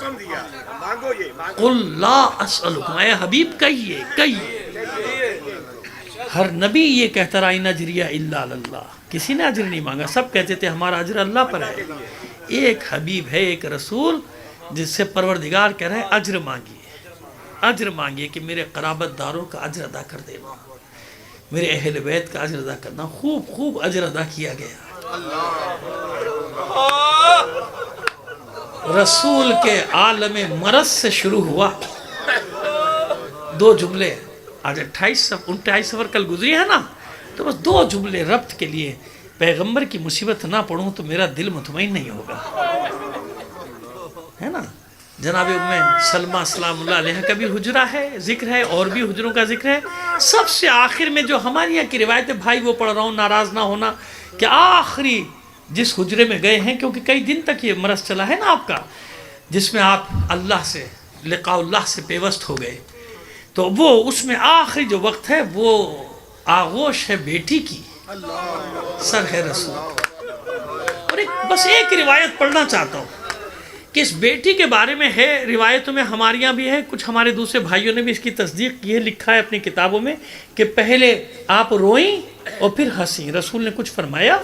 Speaker 3: مانگو یہ،
Speaker 1: قل لا اسألکم، اے حبیب کہیے، ہر نبی یہ کہتا رہا ان اجریہ الا اللہ، کسی نے اجر نہیں مانگا، سب کہتے تھے ہمارا اجر اللہ پر ہے۔ ایک حبیب ہے، ایک رسول جس سے پروردگار کہہ رہے ہیں اجر مانگیے کہ میرے قرابت داروں کا اجر ادا کر دینا، میرے اہل بیت کا اجر ادا کرنا۔ خوب اجر ادا کیا گیا۔ رسول کے عالم مرض سے شروع ہوا، دو جملے، آج 29 سفر کل گزری ہے نا، تو بس دو جملے ربط کے لیے، پیغمبر کی مصیبت نہ پڑھوں تو میرا دل مطمئن نہیں ہوگا، ہے نا؟ جناب ام سلمہ سلام اللہ علیہ کا بھی حجرہ ہے، ذکر ہے، اور بھی حجروں کا ذکر ہے۔ سب سے آخر میں جو ہماری یہاں کی روایت ہے، بھائی وہ پڑھ رہا ہوں، ناراض نہ ہونا، کہ آخری جس حجرے میں گئے ہیں، کیونکہ کئی دن تک یہ مرض چلا ہے نا آپ کا، جس میں آپ اللہ سے، لقاء اللہ سے پیوست ہو گئے، تو وہ اس میں آخری جو وقت ہے وہ آغوش ہے بیٹی کی، سر ہے رسول۔ اور بس ایک روایت پڑھنا چاہتا ہوں کہ اس بیٹی کے بارے میں ہے، روایتوں میں ہمارے یہاں بھی ہے، کچھ ہمارے دوسرے بھائیوں نے بھی اس کی تصدیق کی ہے، لکھا ہے اپنی کتابوں میں کہ پہلے آپ روئیں اور پھر ہنسیں۔ رسول نے کچھ فرمایا،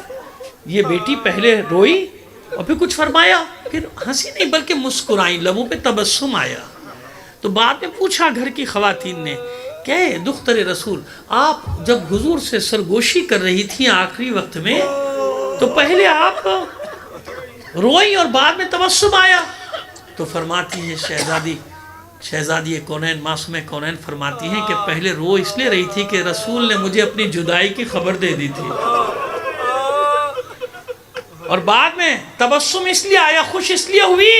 Speaker 1: یہ بیٹی پہلے روئی اور پھر کچھ فرمایا، پھر ہنسی نہیں بلکہ مسکرائیں، لبوں پہ تبسم آیا۔ تو بعد میں پوچھا گھر کی خواتین نے کہ دختر رسول، آپ جب حضور سے سرگوشی کر رہی تھی آخری وقت میں، تو پہلے آپ روئی اور بعد میں تبسم آیا؟ تو فرماتی ہے شہزادی کونین، معصوم کونین فرماتی ہیں کہ پہلے رو اس لیے رہی تھی کہ رسول نے مجھے اپنی جدائی کی خبر دے دی تھی، اور بعد میں تبسم اس لیے آیا، خوش اس لیے ہوئی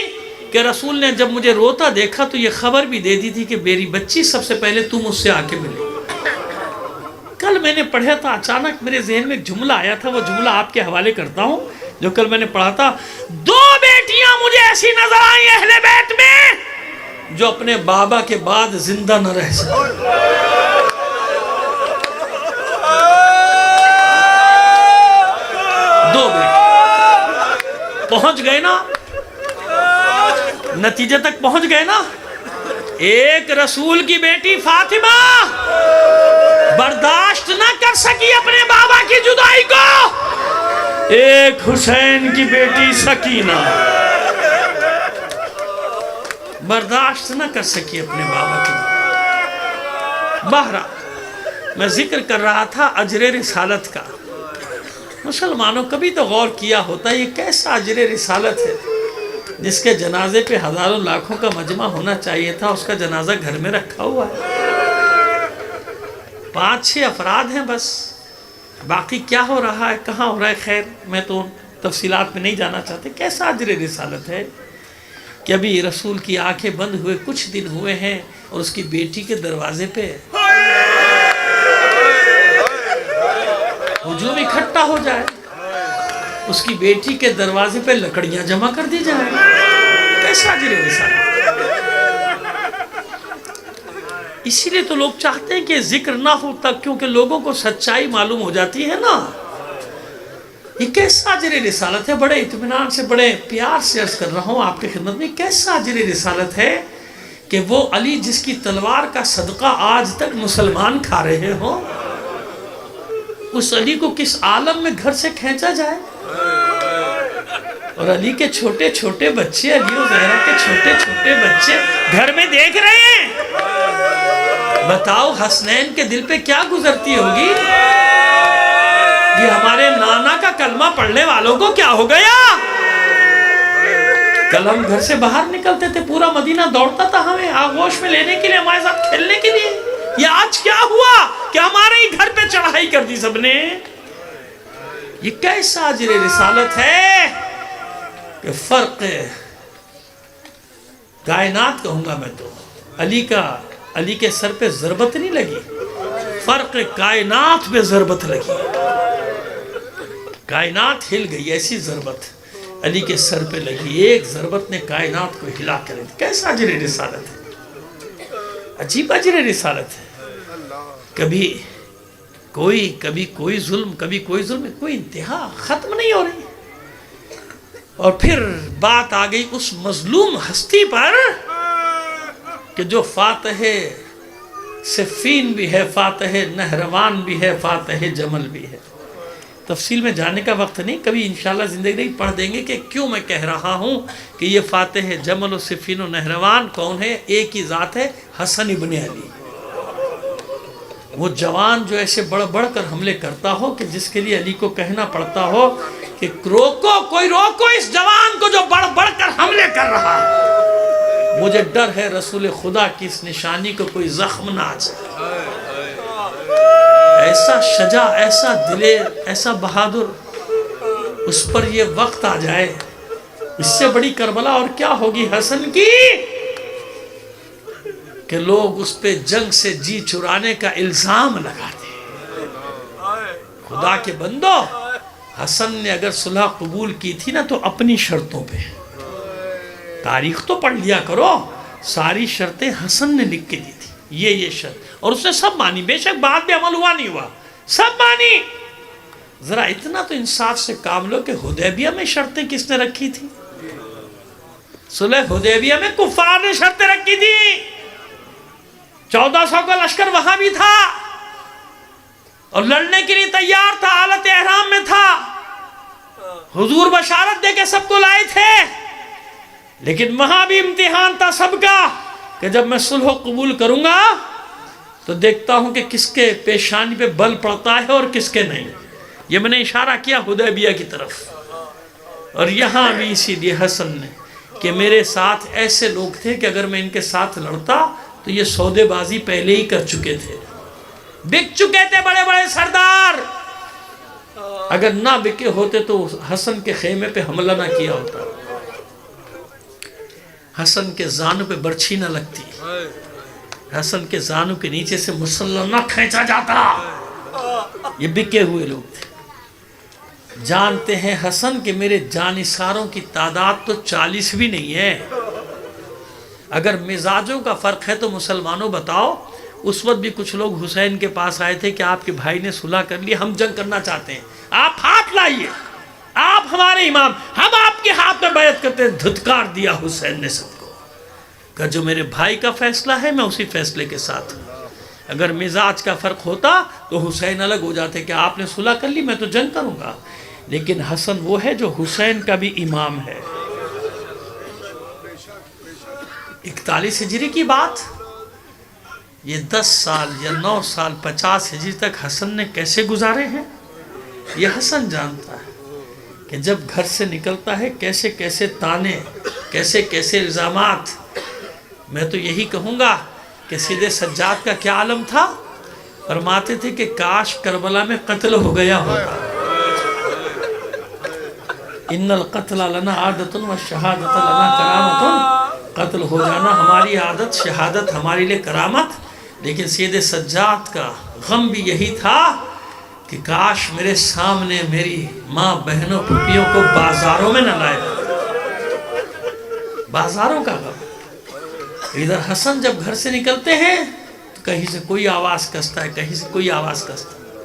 Speaker 1: کہ رسول نے جب مجھے روتا دیکھا تو یہ خبر بھی دے دی تھی کہ میری بچی سب سے پہلے تم اس سے آ کے ملے۔ کل میں نے پڑھا تھا، اچانک میرے ذہن میں ایک جملہ آیا تھا، وہ جملہ آپ کے حوالے کرتا ہوں، جو کل میں نے پڑھا تھا۔ دو بیٹیاں مجھے ایسی نظر آئیں اہل بیت میں جو اپنے بابا کے بعد زندہ نہ رہ سکے. دو بیٹے پہنچ گئے نا, نتیجے تک پہنچ گئے نا. ایک رسول کی بیٹی فاطمہ برداشت نہ کر سکی اپنے بابا کی جدائی کو. ایک حسین کی بیٹی سکینہ برداشت نہ کر سکی اپنے بابا کی. بہرحال میں ذکر کر رہا تھا اجر رسالت کا. مسلمانوں کبھی تو غور کیا ہوتا ہے یہ کیسا اجر رسالت ہے جس کے جنازے پہ ہزاروں لاکھوں کا مجمع ہونا چاہیے تھا, اس کا جنازہ گھر میں رکھا ہوا ہے. 5-6 افراد ہیں بس, باقی کیا ہو رہا ہے, کہاں ہو رہا ہے, خیر میں تو تفصیلات میں نہیں جانا چاہتے. کیسا اجر رسالت ہے کہ ابھی رسول کی آنکھیں بند ہوئے کچھ دن ہوئے ہیں اور اس کی بیٹی کے دروازے پہ ہجوم اکٹھا ہو جائے, اس کی بیٹی کے دروازے پہ لکڑیاں جمع کر دی جائیں. کیسا اجر رسالت. اسی لیے تو لوگ چاہتے ہیں کہ ذکر نہ ہوتا, کیونکہ لوگوں کو سچائی معلوم ہو جاتی ہے نا. یہ کیسا اجر رسالت ہے. بڑے اطمینان سے بڑے پیار سے عرض کر رہا ہوں آپ کی خدمت میں, کیسا اجر رسالت ہے کہ وہ علی جس کی تلوار کا صدقہ آج تک مسلمان کھا رہے ہوں, اس علی کو کس عالم میں گھر سے کھینچا جائے. اور علی کے چھوٹے چھوٹے بچے, علی و زہرا کے چھوٹے چھوٹے بچے گھر میں دیکھ رہے ہیں. بتاؤ حسنین کے دل پہ کیا گزرتی ہوگی. یہ ہمارے نانا کا کلمہ پڑھنے والوں کو کیا ہو گیا. کل ہم گھر سے باہر نکلتے تھے, پورا مدینہ دوڑتا تھا ہمیں آغوش میں لینے کے لیے, ہمارے ساتھ کھیلنے کے لیے. یہ آج کیا ہوا کہ ہمارے ہی گھر پہ چڑھائی کر دی سب نے. یہ کیسا اجر رسالت ہے کہ فرق کائنات کہوں گا میں تو. علی کے سر پہ ضربت نہیں لگی, فرق کائنات پہ ضربت لگی. کائنات ہل گئی, ایسی ضربت علی کے سر پہ لگی. ایک ضربت نے کائنات کو ہلا کر دی. کیسا اجر رسالت ہے. عجیب اجر رسالت ہے. کبھی کوئی ظلم, کوئی انتہا ختم نہیں ہو رہی. اور پھر بات آ گئی اس مظلوم ہستی پر کہ جو فاتح صفین بھی ہے, فاتح نہروان بھی ہے, فاتح جمل بھی ہے. تفصیل میں جانے کا وقت نہیں, کبھی انشاءاللہ زندگی نہیں پڑھ دیں گے کہ کیوں میں کہہ رہا ہوں کہ یہ فاتح جمل و صفین و نہروان کون ہے. ایک ہی ذات ہے, حسن ابن علی. وہ جوان جو ایسے بڑھ بڑھ کر حملے کرتا ہو کہ جس کے لیے علی کو کہنا پڑتا ہو کہ روکو, کوئی روکو اس جوان کو جو بڑھ بڑھ کر حملے کر رہا ہے. مجھے ڈر ہے رسول خدا کی اس نشانی کو کوئی زخم نہ آ جائے. ایسا شجاع, ایسا دلیر, ایسا بہادر, اس پر یہ وقت آ جائے. اس سے بڑی کربلا اور کیا ہوگی حسن کی کہ لوگ اس پہ جنگ سے جی چرانے کا الزام لگاتے. خدا کے بندو, حسن نے اگر صلح قبول کی تھی نا تو اپنی شرطوں پہ. تاریخ تو پڑھ لیا کرو, ساری شرطیں حسن نے لکھ کے دی تھی. یہ شرط, اور اس نے سب مانی. بے شک بعد میں عمل ہوا نہیں ہوا, سب مانی. ذرا اتنا تو انصاف سے کام لو کہ حدیبیہ میں شرطیں کس نے رکھی تھی. صلح حدیبیہ میں کفار نے شرطیں رکھی تھی. 1400 کا لشکر وہاں بھی تھا اور لڑنے کے لیے تیار تھا, حالت احرام میں تھا. حضور بشارت دے کے سب کو لائے تھے, لیکن وہاں بھی امتحان تھا سب کا کہ جب میں صلح قبول کروں گا تو دیکھتا ہوں کہ کس کے پیشانی پہ بل پڑتا ہے اور کس کے نہیں. یہ میں نے اشارہ کیا حدیبیہ کی طرف. اور یہاں بھی اسی لیے حسن نے کہ میرے ساتھ ایسے لوگ تھے کہ اگر میں ان کے ساتھ لڑتا تو یہ سودے بازی پہلے ہی کر چکے تھے, بک چکے تھے بڑے بڑے سردار. اگر نہ بکے ہوتے تو حسن کے خیمے پہ حملہ نہ کیا ہوتا, حسن کے زانوں پہ برچھی نہ لگتی, حسن کے زانوں کے نیچے سے مسلح نہ کھینچا جاتا. یہ بکے ہوئے لوگ تھے. جانتے ہیں حسن کہ میرے جانثاروں کی تعداد تو 40 بھی نہیں ہے. اگر مزاجوں کا فرق ہے تو مسلمانوں بتاؤ، اس وقت بھی کچھ لوگ حسین کے پاس آئے تھے کہ آپ کے بھائی نے صلح کر لی، ہم جنگ کرنا چاہتے ہیں، آپ ہاتھ لائیے، آپ ہمارے امام، ہم آپ کے ہاتھ میں بیعت کرتے ہیں۔ دھتکار دیا حسین نے سب کو، کہ جو میرے بھائی کا فیصلہ ہے میں اسی فیصلے کے ساتھ ہوں۔ اگر مزاج کا فرق ہوتا تو حسین الگ ہو جاتے کہ آپ نے صلح کر لی، میں تو جنگ کروں گا، لیکن حسن وہ ہے جو حسین کا بھی امام ہے۔ 41 ہجری کی بات، یہ 10 سال یا 9 سال 50 ہجری تک حسن نے کیسے گزارے ہیں، یہ حسن جانتا ہے کہ جب گھر سے نکلتا ہے کیسے کیسے تانے، کیسے کیسے الزامات۔ میں تو یہی کہوں گا کہ سید سجاد کا کیا عالم تھا، فرماتے تھے کہ کاش کربلا میں قتل ہو گیا ہوتا۔ ان القتل لنا عادت والشہادت لنا کرامت، قتل ہو جانا ہماری عادت، شہادت ہمارے لیے کرامت۔ لیکن سید سجاد کا غم بھی یہی تھا کہ کاش میرے سامنے میری ماں بہنوں پھوپھیوں کو بازاروں میں نہ لائے، بازاروں کا غم۔ ادھر حسن جب گھر سے نکلتے ہیں تو کہیں سے کوئی آواز کستا ہے، کہیں سے کوئی آواز کستا ہے،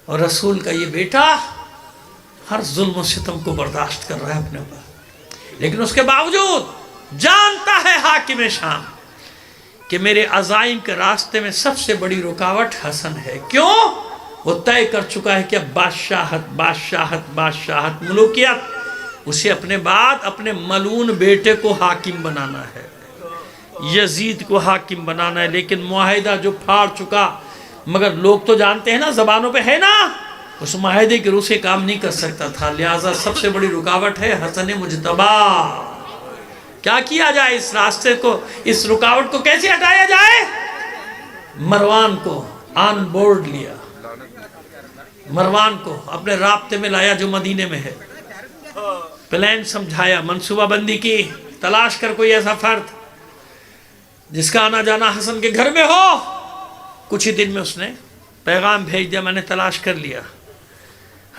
Speaker 1: اور رسول کا یہ بیٹا ہر ظلم و ستم کو برداشت کر رہا ہے اپنے اوپر، لیکن اس کے باوجود جانتا ہے حاکم شام کہ میرے عزائم کے راستے میں سب سے بڑی رکاوٹ حسن ہے۔ کیوں؟ وہ طے کر چکا ہے کہ اب بادشاہت بادشاہت بادشاہت ملوکیت اسے اپنے بعد اپنے ملعون بیٹے کو حاکم بنانا ہے، یزید کو حاکم بنانا ہے۔ لیکن معاہدہ جو پھاڑ چکا، مگر لوگ تو جانتے ہیں نا، زبانوں پہ ہے نا، اس معاہدے کے روح سے کام نہیں کر سکتا تھا، لہٰذا سب سے بڑی رکاوٹ ہے حسن مجتبی۔ کیا کیا جائے اس راستے کو، اس رکاوٹ کو کیسے ہٹایا جائے؟ مروان کو آن بورڈ لیا، مروان کو اپنے رابطے میں لایا جو مدینے میں ہے، پلان سمجھایا، منصوبہ بندی کی، تلاش کر کوئی ایسا فرد جس کا آنا جانا حسن کے گھر میں ہو۔ کچھ ہی دن میں اس نے پیغام بھیج دیا، میں نے تلاش کر لیا،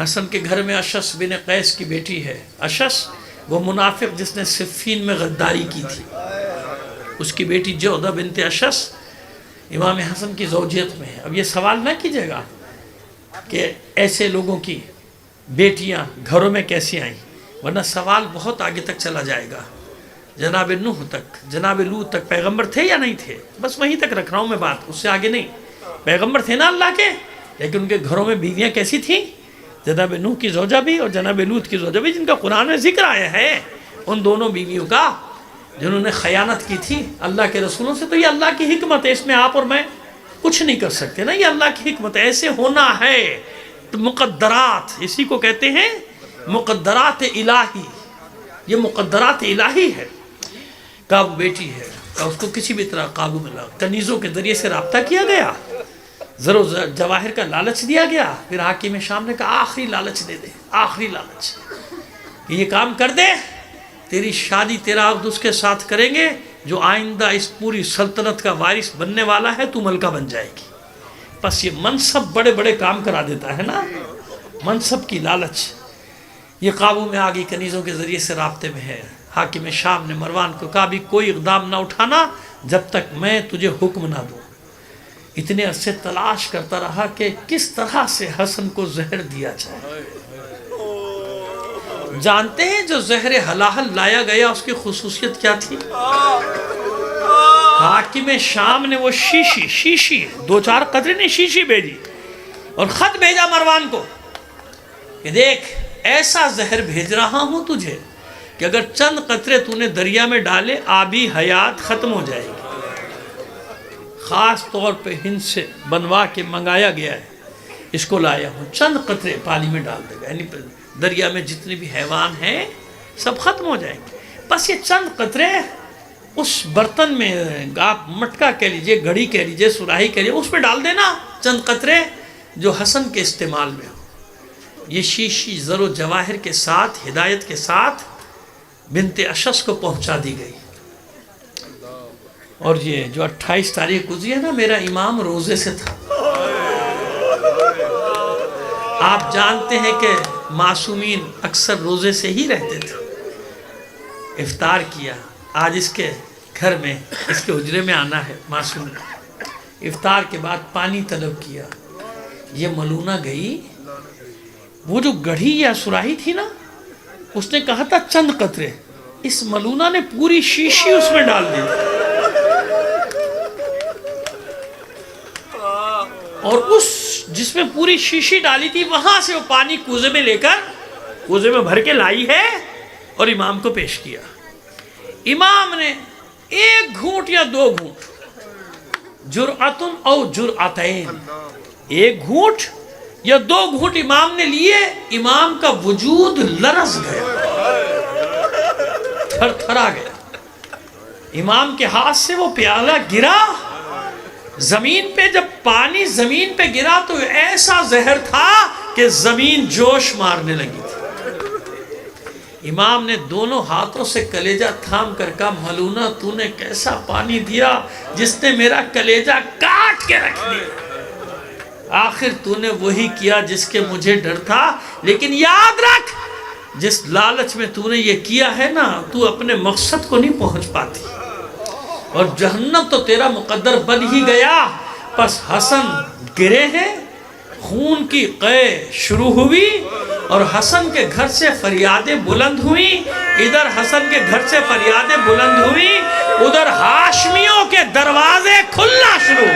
Speaker 1: حسن کے گھر میں اشس بن قیس کی بیٹی ہے۔ اشس وہ منافق جس نے صفین میں غداری کی تھی، اس کی بیٹی جودہ بنت اشس امام حسن کی زوجیت میں ہے۔ اب یہ سوال نہ کیجیے گا کہ ایسے لوگوں کی بیٹیاں گھروں میں کیسی آئیں، ورنہ سوال بہت آگے تک چلا جائے گا، جناب نوح تک، جناب لوط تک۔ پیغمبر تھے یا نہیں تھے، بس وہیں تک رکھ رہا ہوں میں بات، اس سے آگے نہیں۔ پیغمبر تھے نا اللہ کے، لیکن ان کے گھروں میں بیویاں کیسی تھیں، جناب نوح کی زوجہ بھی اور جناب لوط کی زوجہ بھی، جن کا قرآن میں ذکر آیا ہے ان دونوں بیویوں کا، جنہوں نے خیانت کی تھی اللہ کے رسولوں سے۔ تو یہ اللہ کی حکمت ہے، اس میں آپ اور میں کچھ نہیں کر سکتے نا، یہ اللہ کی حکمت ہے، ایسے ہونا ہے۔ تو مقدرات، اسی کو کہتے ہیں مقدرات الہی، یہ مقدرات الہی ہے۔ کعب بیٹی ہے، اس کو کسی بھی طرح قابو میں لا، کنیزوں کے ذریعے سے رابطہ کیا گیا، زر و جواہر کا لالچ دیا گیا، پھر حاکم شام نے کہا آخری لالچ دے دے، آخری لالچ، یہ کام کر دے، تیری شادی تیرا عقد اس کے ساتھ کریں گے جو آئندہ اس پوری سلطنت کا وارث بننے والا ہے، تو ملکہ بن جائے گی۔ بس یہ منصب بڑے بڑے کام کرا دیتا ہے نا، منصب کی لالچ۔ یہ قابو میں آ گئی، کنیزوں کے ذریعے سے رابطے میں ہے۔ حاکم شام نے مروان کو کہا بھی کوئی اقدام نہ اٹھانا جب تک میں تجھے حکم نہ دوں۔ اتنے عرصے تلاش کرتا رہا کہ کس طرح سے حسن کو زہر دیا جائے۔ جانتے ہیں جو زہر حلاحل لایا گیا اس کی خصوصیت کیا تھی؟ حاکم شام نے وہ شیشی 2-4 قطرے نے شیشی بھیجی اور خط بھیجا مروان کو کہ دیکھ ایسا زہر بھیج رہا ہوں تجھے کہ اگر چند قطرے تو نے دریا میں ڈالے آبی حیات ختم ہو جائے گی۔ خاص طور پہ ہند سے بنوا کے منگایا گیا ہے، اس کو لایا ہوں، چند قطرے پانی میں ڈال دے گا، یعنی دریا میں جتنے بھی حیوان ہیں سب ختم ہو جائیں گے۔ بس یہ چند قطرے اس برتن میں، آپ مٹکا کہہ لیجئے، گھڑی کہہ لیجئے، سراہی کہہ لیجئے، اس پہ ڈال دینا چند قطرے جو حسن کے استعمال میں ہو۔ یہ شیشی زر و جواہر کے ساتھ، ہدایت کے ساتھ بنت اشس کو پہنچا دی گئی۔ اور یہ جو 28 تاریخ گزری ہے نا، میرا امام روزے سے تھا۔ آپ جانتے ہیں کہ معصومین اکثر روزے سے ہی رہتے تھے۔ افطار کیا، آج اس کے گھر میں اس کے حجرے میں آنا ہے معصوم نے افطار کے بعد پانی طلب کیا یہ ملونہ گئی وہ جو گڑھی یا سراہی تھی نا اس نے کہا تھا چند قطرے اس ملونہ نے پوری شیشی اس میں ڈال دی اور اس جس میں پوری شیشی ڈالی تھی وہاں سے وہ پانی کوزے میں لے کر کوزے میں بھر کے لائی ہے اور امام کو پیش کیا امام نے ایک گھونٹ یا دو گھونٹ جرعتن او جرعتین ایک گھونٹ یا دو گھونٹ امام نے لیے امام کا وجود لرز گیا تھر تھرا گیا امام کے ہاتھ سے وہ پیالہ گرا زمین پہ جب پانی زمین پہ گرا تو ایسا زہر تھا کہ زمین جوش مارنے لگی تھی امام نے دونوں ہاتھوں سے کلیجہ تھام کر کہا ملونہ تو نے کیسا پانی دیا جس نے میرا کلیجہ کاٹ کے رکھ دیا آخر تو نے وہی کیا جس کے مجھے ڈر تھا لیکن یاد رکھ جس لالچ میں تو نے یہ کیا ہے نا تو اپنے مقصد کو نہیں پہنچ پاتی اور جہنم تو تیرا مقدر بن ہی گیا پس حسن گرے ہیں خون کی قے شروع ہوئی اور حسن کے گھر سے فریادیں بلند ہوئی ادھر حسن کے گھر سے فریادیں بلند ہوئی ادھر ہاشمیوں کے دروازے کھلنا شروع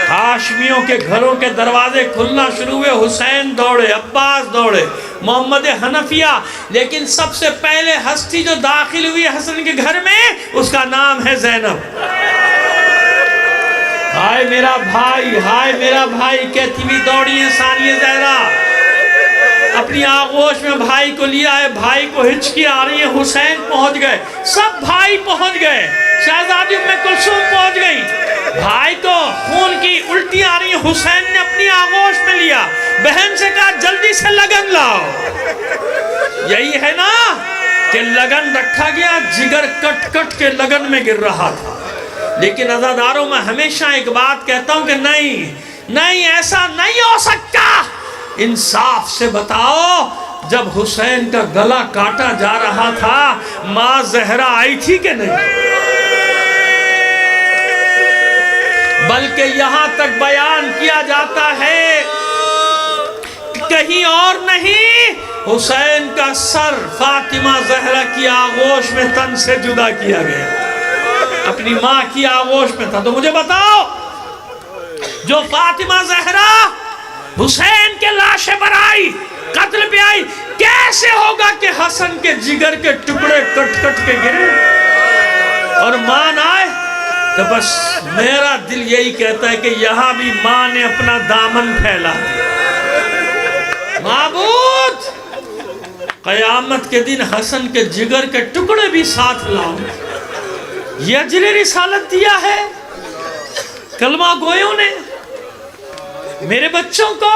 Speaker 1: ہاشمیوں کے گھروں کے دروازے کھلنا شروع ہوئے حسین دوڑے عباس دوڑے محمد حنفیہ لیکن سب سے پہلے ہستی جو داخل ہوئی حسن کے گھر میں اس کا نام ہے زینب ہائے میرا بھائی کہتی بھی دوڑی ہے ثانیہ زہرا اپنی آغوش میں بھائی کو لیا ہے بھائی کو ہچکی آ رہی ہے حسین پہنچ گئے سب بھائی پہنچ گئے شہزادی ام کلثوم پہنچ گئی بھائی کو خون کی الٹی آ رہی ہے حسین نے اپنی آغوش میں لیا بہن سے کہا جلدی سے لگن لاؤ یہی ہے نا کہ لگن رکھا گیا جگر کٹ کٹ کے لگن میں گر رہا تھا لیکن عزاداروں میں ہمیشہ ایک بات کہتا ہوں کہ نہیں ایسا نہیں ہو سکتا انصاف سے بتاؤ جب حسین کا گلا کاٹا جا رہا تھا ماں زہرا آئی تھی کہ نہیں بلکہ یہاں تک بیان کیا جاتا ہے کہیں اور نہیں حسین کا سر فاطمہ زہرا کی آغوش میں تن سے جدا کیا گیا اپنی ماں کی آغوش میں تھا تو مجھے بتاؤ جو فاطمہ زہرا حسین کے لاشے پر آئی قتل پہ آئی کیسے ہوگا کہ حسن کے جگر کے ٹکڑے کٹ کٹ کے گرے اور ماں آئے تو بس میرا دل یہی کہتا ہے کہ یہاں بھی ماں نے اپنا دامن پھیلا معبود قیامت کے دن حسن کے جگر کے ٹکڑے بھی ساتھ لاؤں یہ اجر رسالت دیا ہے کلمہ گویوں نے میرے بچوں کو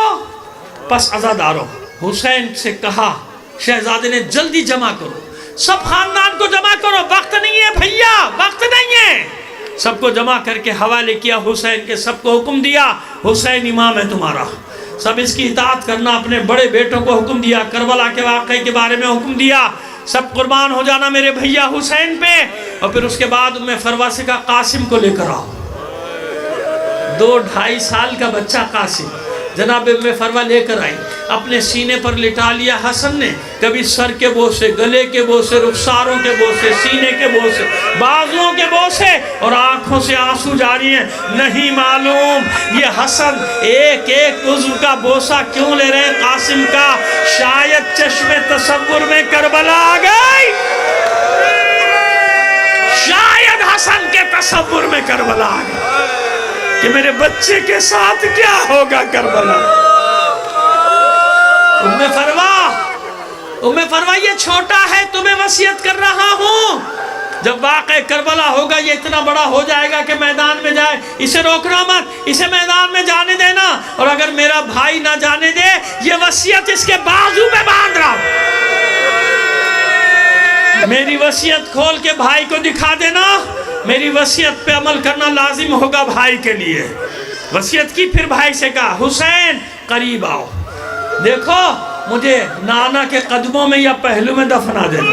Speaker 1: پس عزاداروں حسین سے کہا شہزادے نے جلدی جمع کرو سب خاندان کو جمع کرو وقت نہیں ہے بھیا وقت نہیں ہے سب کو جمع کر کے حوالے کیا حسین کے سب کو حکم دیا حسین امام ہے تمہارا سب اس کی اطاعت کرنا اپنے بڑے بیٹوں کو حکم دیا کربلا کے واقعے کے بارے میں حکم دیا سب قربان ہو جانا میرے بھیا حسین پہ اور پھر اس کے بعد ام فروہ سے کہا قاسم کو لے کر آؤ 2-2.5 سال کا بچہ قاسم جناب ام فروہ لے کر آئی اپنے سینے پر لٹا لیا حسن نے کبھی سر کے بوسے گلے کے بوسے رخساروں کے بوسے سینے کے بوسے بازوؤں کے بوسے اور آنکھوں سے آنسو جاری ہیں نہیں معلوم یہ حسن ایک ایک عضو کا بوسہ کیوں لے رہے ہیں قاسم کا شاید چشم تصور میں کربلا آ گئی شاید حسن کے تصور میں کربلا آ گئی کہ میرے بچے کے ساتھ کیا ہوگا کربلا ام فروہ یہ چھوٹا ہے تمہیں وصیت کر رہا ہوں جب واقع کربلا ہوگا یہ اتنا بڑا ہو جائے گا کہ میدان میں جائے اسے روکنا مت اسے میدان میں جانے دینا اور اگر میرا بھائی نہ جانے دے یہ وصیت اس کے بازو پہ باندھ رہا میری وصیت کھول کے بھائی کو دکھا دینا میری وصیت پہ عمل کرنا لازم ہوگا بھائی کے لیے وصیت کی پھر بھائی سے کہا حسین قریب آؤ دیکھو مجھے نانا کے قدموں میں یا پہلو میں دفنا دینا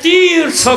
Speaker 1: 300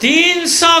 Speaker 1: 300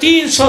Speaker 1: 300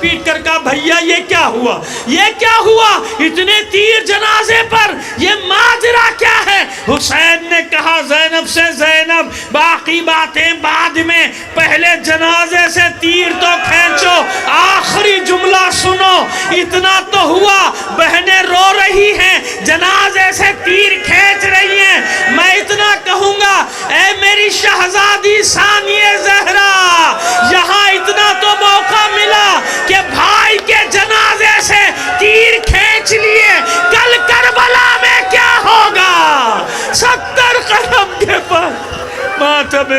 Speaker 1: پیٹ کر کہا بھیا یہ کیا ہوا، یہ کیا ہوا، اتنے تیر جنازے پر، یہ ماجرا کیا ہے؟ حسین نے کہا زینب سے زینب باقی باتیں بعد میں، پہلے جنازے سے تیر تو کھینچو، آخری جملہ سنو۔ اتنا تو ہوا بہنیں رو رہی ہیں، جنازے سے تیر کھینچ رہی ہیں، میں اتنا کہوں گا اے میری شہزادی ثانیہ زہرا، یہاں اتنا تو موقع ملا کہ بھائی کے جنازے سے تیر کھینچ لیے، کل کربلا میں کیا ہوگا؟ 70 قدم کے پر ماتم